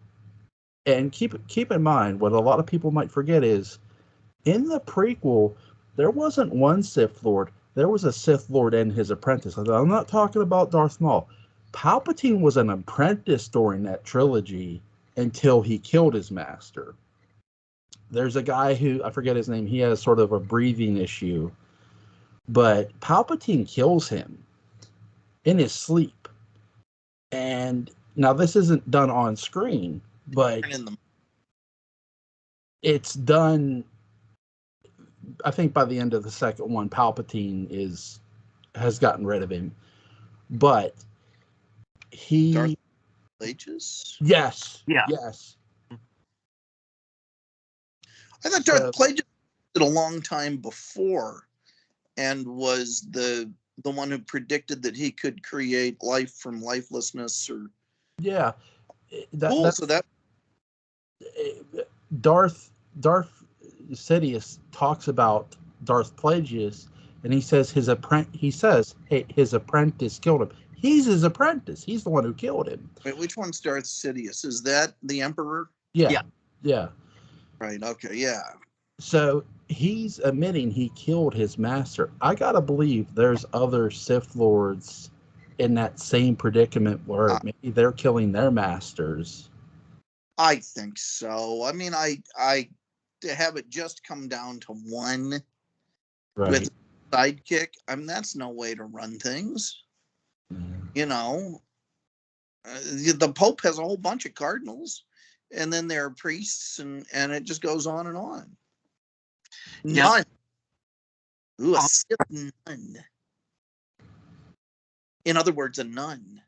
and keep in mind, what a lot of people might forget is, in the prequel, there wasn't one Sith Lord. There was a Sith Lord and his apprentice. I'm not talking about Darth Maul. Palpatine was an apprentice during that trilogy until he killed his master. There's a guy who, I forget his name, he has sort of a breathing issue, but Palpatine kills him in his sleep. And now this isn't done on screen, but it's done, I think by the end of the second one, Palpatine has gotten rid of him. But Darth Plagueis? Yes. Yeah. Yes. I thought Darth Plagueis did a long time before, and was the one who predicted that he could create life from lifelessness, or yeah. So that Darth Sidious talks about Darth Plagueis, and he says his apprentice killed him. He's his apprentice. He's the one who killed him. Wait, which one's Darth Sidious? Is that the Emperor? Yeah. Right. Okay. Yeah. So he's admitting he killed his master. I gotta believe there's other Sith Lords in that same predicament where maybe they're killing their masters. I think so. I mean, I to have it just come down to one with sidekick, I mean, that's no way to run things. The Pope has a whole bunch of cardinals, and then there are priests, and it just goes on and on. None. Ooh, a Sith nun. In other words, a nun.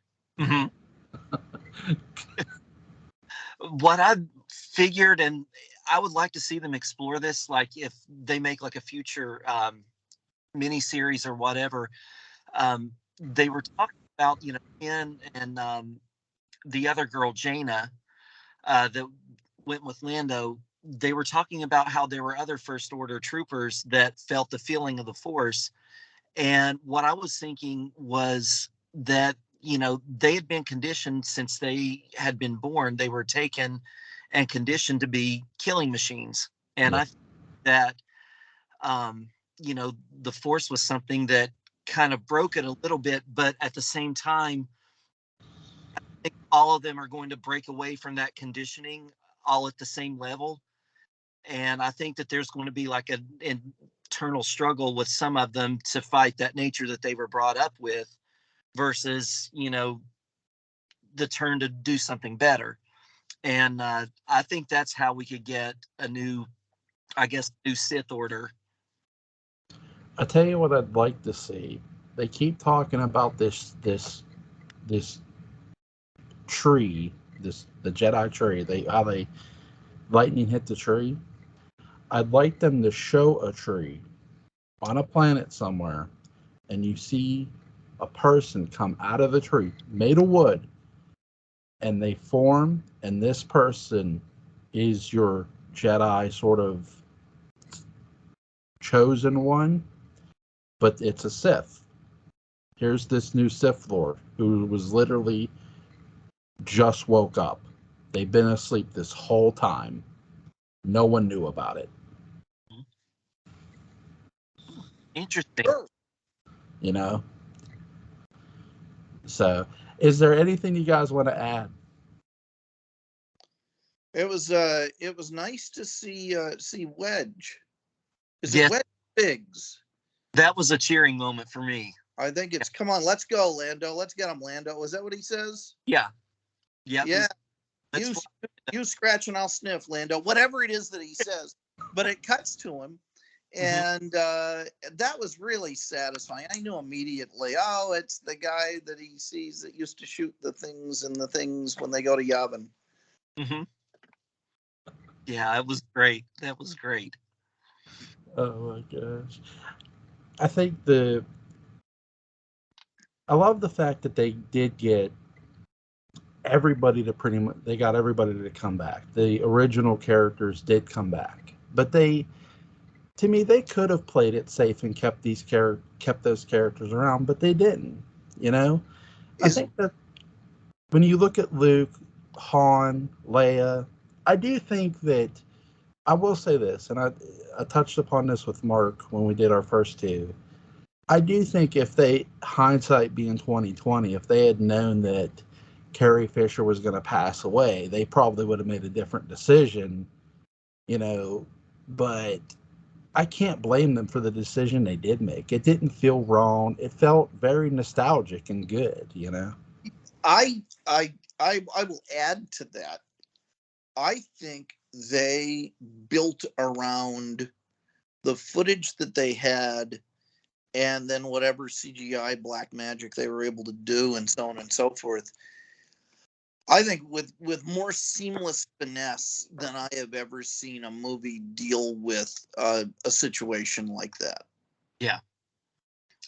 What I figured, and I would like to see them explore this, like if they make like a future miniseries or whatever. They were talking about, Ken and the other girl, Jaina, that went with Lando. They were talking about how there were other First Order troopers that felt the feeling of the Force. And what I was thinking was that, they had been conditioned since they had been born. They were taken and conditioned to be killing machines. And Yeah. I think that, the Force was something that kind of broke it a little bit, but at the same time, I think all of them are going to break away from that conditioning all at the same level. And I think that there's going to be like an internal struggle with some of them to fight that nature that they were brought up with versus, the turn to do something better. And I think that's how we could get a new, I guess, new Sith Order. I tell you what I'd like to see. They keep talking about this tree, the Jedi tree. How they lightning hit the tree. I'd like them to show a tree on a planet somewhere, and you see a person come out of the tree, made of wood, and they form, and this person is your Jedi sort of chosen one, but it's a Sith. Here's this new Sith Lord who was literally just woke up. They've been asleep this whole time. No one knew about it. Interesting. You know? So, is there anything you guys want to add? It was nice to see Wedge. Is Yes. it Wedge Biggs? That was a cheering moment for me. I think it's come on, let's go, Lando. Let's get him, Lando. Is that what he says? Yeah. Yeah. Yeah. You scratch and I'll sniff, Lando. Whatever it is that he says. But it cuts to him. And that was really satisfying. I knew immediately, oh, it's the guy that he sees that used to shoot the things when they go to Yavin. Mm-hmm. Yeah, it was great. That was great. Oh my gosh. I think I love the fact that they did get everybody to they got everybody to come back. The original characters did come back. But to me, they could have played it safe and kept those characters around, but they didn't. I think that when you look at Luke, Han, Leia, I do think that I will say this, and I touched upon this with Mark when we did our first two. I do think if hindsight being 2020, if they had known that Carrie Fisher was going to pass away, they probably would have made a different decision, but I can't blame them for the decision they did make. It didn't feel wrong. It felt very nostalgic and good, I will add to that. I think they built around the footage that they had and then whatever CGI black magic they were able to do and so on and so forth. I think with more seamless finesse than I have ever seen a movie deal with a situation like that. Yeah,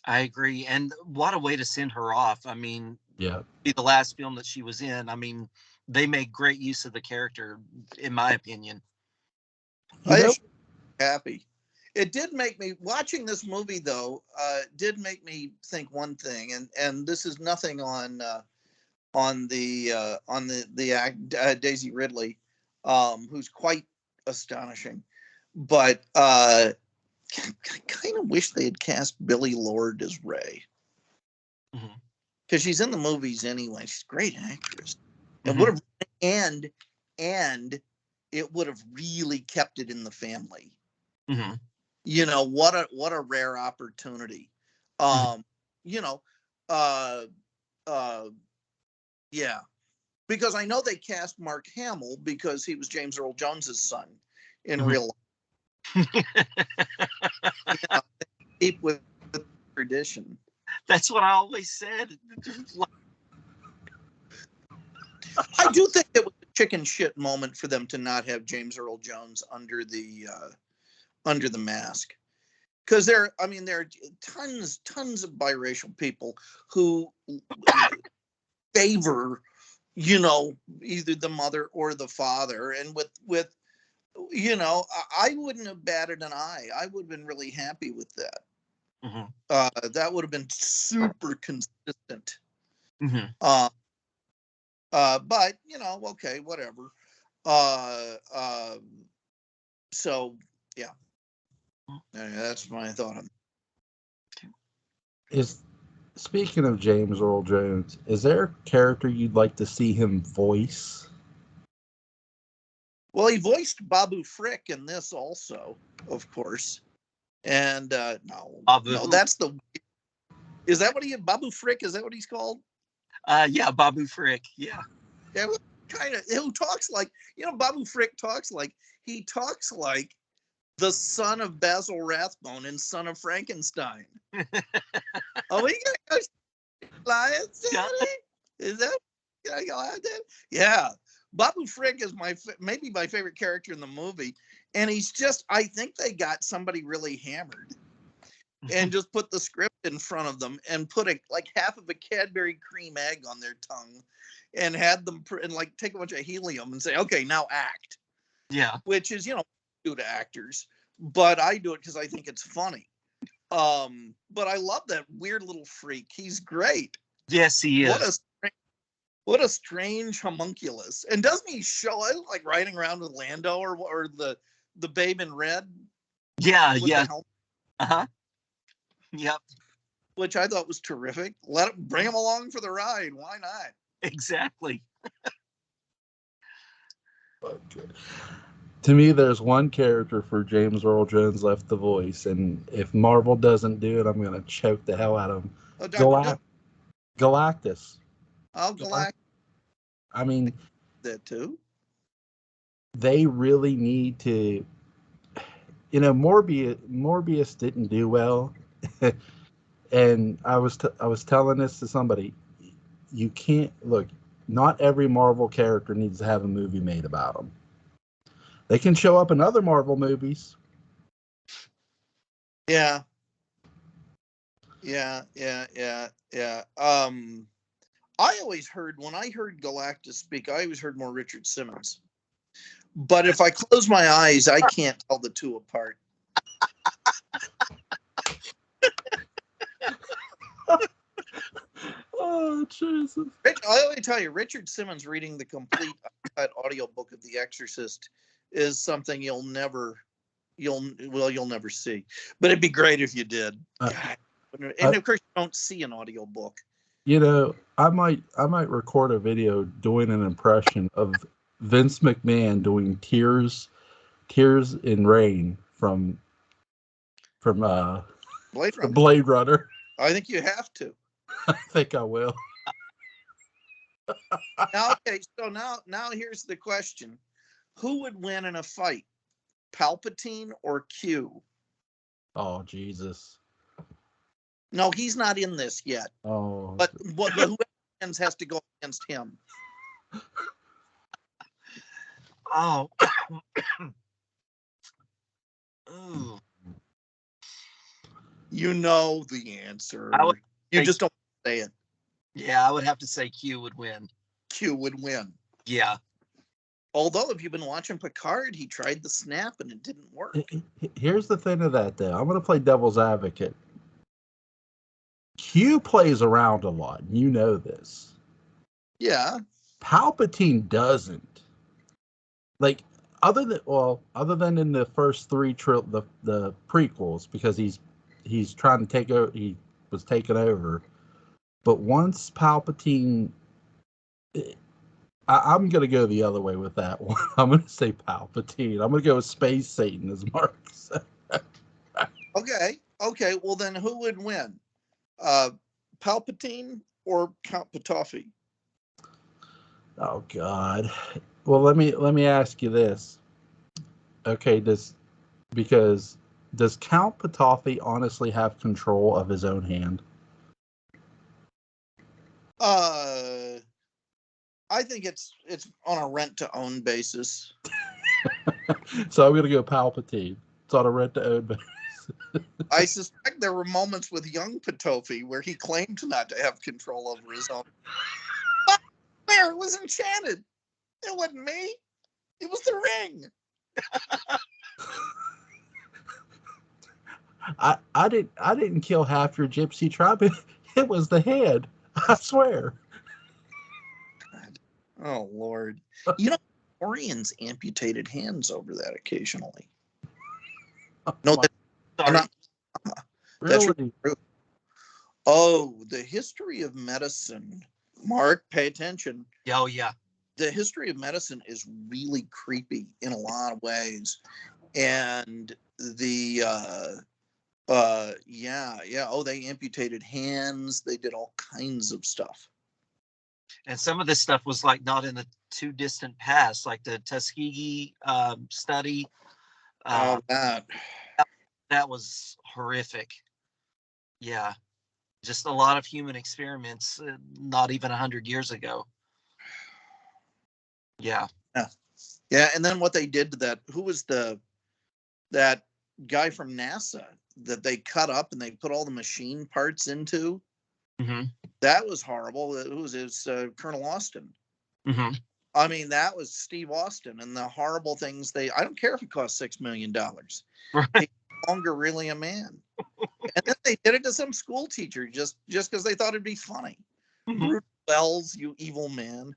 I agree. And what a way to send her off. I mean, yeah, be the last film that she was in. I mean, they made great use of the character, in my opinion. I am happy. It did make me, watching this movie though, did make me think one thing, and this is nothing on the Daisy Ridley, who's quite astonishing, but I kind of wish they had cast Billie Lourd as Rey, because she's in the movies anyway. She's a great actress, and would have and it would have really kept it in the family. What a rare opportunity. Yeah, because I know they cast Mark Hamill because he was James Earl Jones's son in real life. Keep with tradition. That's what I always said. I do think it was a chicken shit moment for them to not have James Earl Jones under the mask. Because there are tons of biracial people who favor, either the mother or the father. And with I wouldn't have batted an eye. I would have been really happy with that. Mm-hmm. That would have been super consistent. Mm-hmm. But okay, whatever. So yeah, that's my thought on it. Speaking of James Earl Jones, is there a character you'd like to see him voice? Well, he voiced Babu Frick in this also, of course. And no, that's the. Is that what Babu Frick? Is that what he's called? Yeah, Babu Frick. Yeah. Yeah, kind of. Who talks like Babu Frick talks like the son of Basil Rathbone and Son of Frankenstein. Oh, we gotta go Lions, Daddy? Is that gotta go out there? Yeah. Babu Frick is maybe my favorite character in the movie. And he's just, I think they got somebody really hammered and just put the script in front of them and put half of a Cadbury cream egg on their tongue and had them take a bunch of helium and say, okay, now act. Yeah. Which is, do to actors, but I do it because I think it's funny. But I love that weird little freak. He's great. Yes, he is. What a strange homunculus. And doesn't he show it riding around with Lando or the Babe in Red? Yeah, yeah. Uh-huh. Yep. Which I thought was terrific. Bring him along for the ride. Why not? Exactly. Okay. To me, there's one character for James Earl Jones left to voice, and if Marvel doesn't do it, I'm going to choke the hell out of him. Galactus. Oh, Galactus. I mean, that too. They really need to. Morbius didn't do well, and I was telling this to somebody. You can't look. Not every Marvel character needs to have a movie made about them. They can show up in other Marvel movies. Yeah. I always heard, when I heard Galactus speak, I always heard more Richard Simmons. But if I close my eyes, I can't tell the two apart. Oh, Jesus. I always tell you, Richard Simmons reading the complete audiobook of The Exorcist is something you'll never see. But it'd be great if you did. And of course, you don't see an audiobook. I might record a video doing an impression of Vince McMahon doing Tears in Rain from Blade Runner. I think you have to. I think I will. So now here's the question. Who would win in a fight? Palpatine or Q? Oh, Jesus. No, he's not in this yet. Oh. But whoever wins has to go against him. Oh. Ooh. You know the answer. You just don't say it. Yeah, I would have to say Q would win. Q would win. Yeah. Although, if you've been watching Picard, he tried the snap and it didn't work. Here's the thing of that, though. I'm going to play devil's advocate. Q plays around a lot. You know this. Yeah. Palpatine doesn't. Other than in the first three the prequels, because he's trying to take over. He was taken over. But once Palpatine, I'm going to go the other way with that one. I'm going to say Palpatine. I'm going to go with Space Satan, as Mark said. Okay. Well, then who would win? Palpatine or Count Patofi? Oh God. Well, let me ask you this. Okay, does Count Patofi honestly have control of his own hand? I think it's on a rent to own basis. So I'm gonna go Palpatine. It's on a rent to own basis. I suspect there were moments with young Patofi where he claimed not to have control over his own. But where? It was enchanted. It wasn't me. It was the ring. I didn't kill half your gypsy tribe. It was the head. I swear. God. Oh Lord. You know, Orions amputated hands over that occasionally. No, Sorry. not, that's Really? true. Oh, the history of medicine. Mark, pay attention. Oh yeah. The history of medicine is really creepy in a lot of ways. And the oh, they amputated hands, they did all kinds of stuff. And some of this stuff was like not in the too distant past, like the Tuskegee study. That That was horrific. Yeah, just a lot of human experiments, not even 100 years ago. Yeah. Yeah, and then what they did to that, who was that guy from NASA that they cut up and they put all the machine parts into? Mm-hmm. That was horrible. It was Colonel Austin. Mm-hmm. I mean, that was Steve Austin, and the horrible things I don't care if it cost $6 million. Right. He's no longer really a man. And then they did it to some school teacher just because they thought it'd be funny. Mm-hmm. Bruce Wells, you evil man.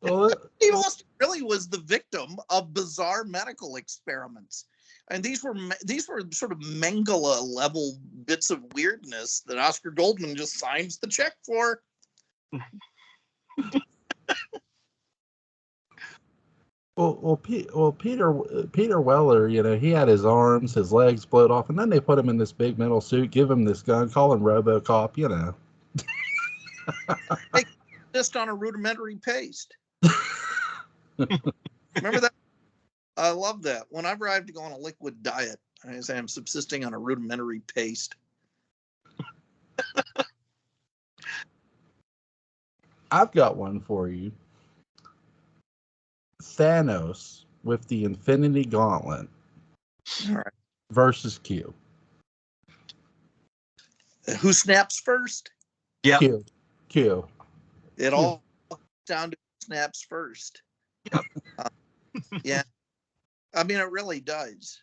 Well, Steve Austin really was the victim of bizarre medical experiments. And these were sort of Mengele level bits of weirdness that Oscar Goldman just signs the check for. Peter Weller, he had his arms, his legs blowed off, and then they put him in this big metal suit, give him this gun, call him RoboCop, They just on a rudimentary paste. Remember that? I love that. Whenever I have to go on a liquid diet, I say I'm subsisting on a rudimentary paste. I've got one for you. Thanos with the Infinity Gauntlet All right. versus Q. Who snaps first? Yeah. Q. It all comes down to who snaps first. Yep. Yeah. I mean, it really does.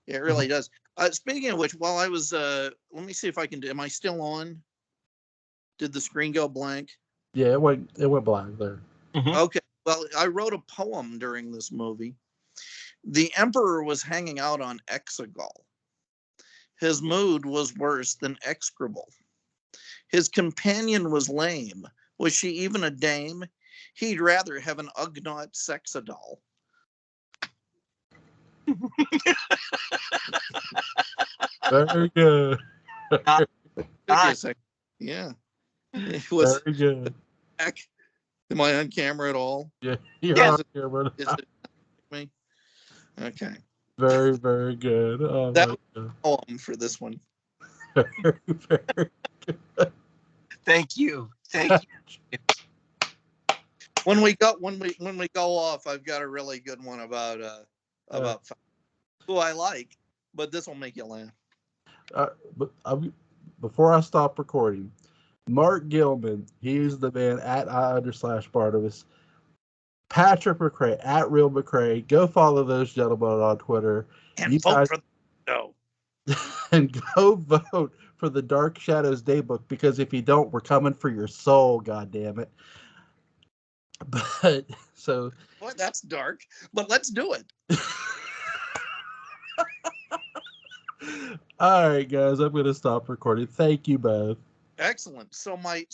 It really does. Speaking of which, while I was, let me see if I can, am I still on? Did the screen go blank? Yeah, it went black there. Mm-hmm. Okay. Well, I wrote a poem during this movie. The Emperor was hanging out on Exegol. His mood was worse than execrable. His companion was lame. Was she even a dame? He'd rather have an Ugnaught sexadol. Very good. Yeah. It was Very good. back. Am I on camera at all? Yeah, you're Yeah. on camera. Is it me? Okay. Very, very good. Oh, That my was a poem for this one. God. Very Thank you. Thank you. When we go off, I've got a really good one about who I like, but this will make you laugh. Before I stop recording, Mark Gillman, he's the man at @I_Barnabas. Patrick McCray at Real McCray. Go follow those gentlemen on Twitter. And You vote guys, for no. and go vote for the Dark Shadows Daybook, because if you don't, we're coming for your soul. God damn it! But so, Boy, that's dark, but let's do it. all right, guys, I'm gonna stop recording. Thank you both. Excellent. So my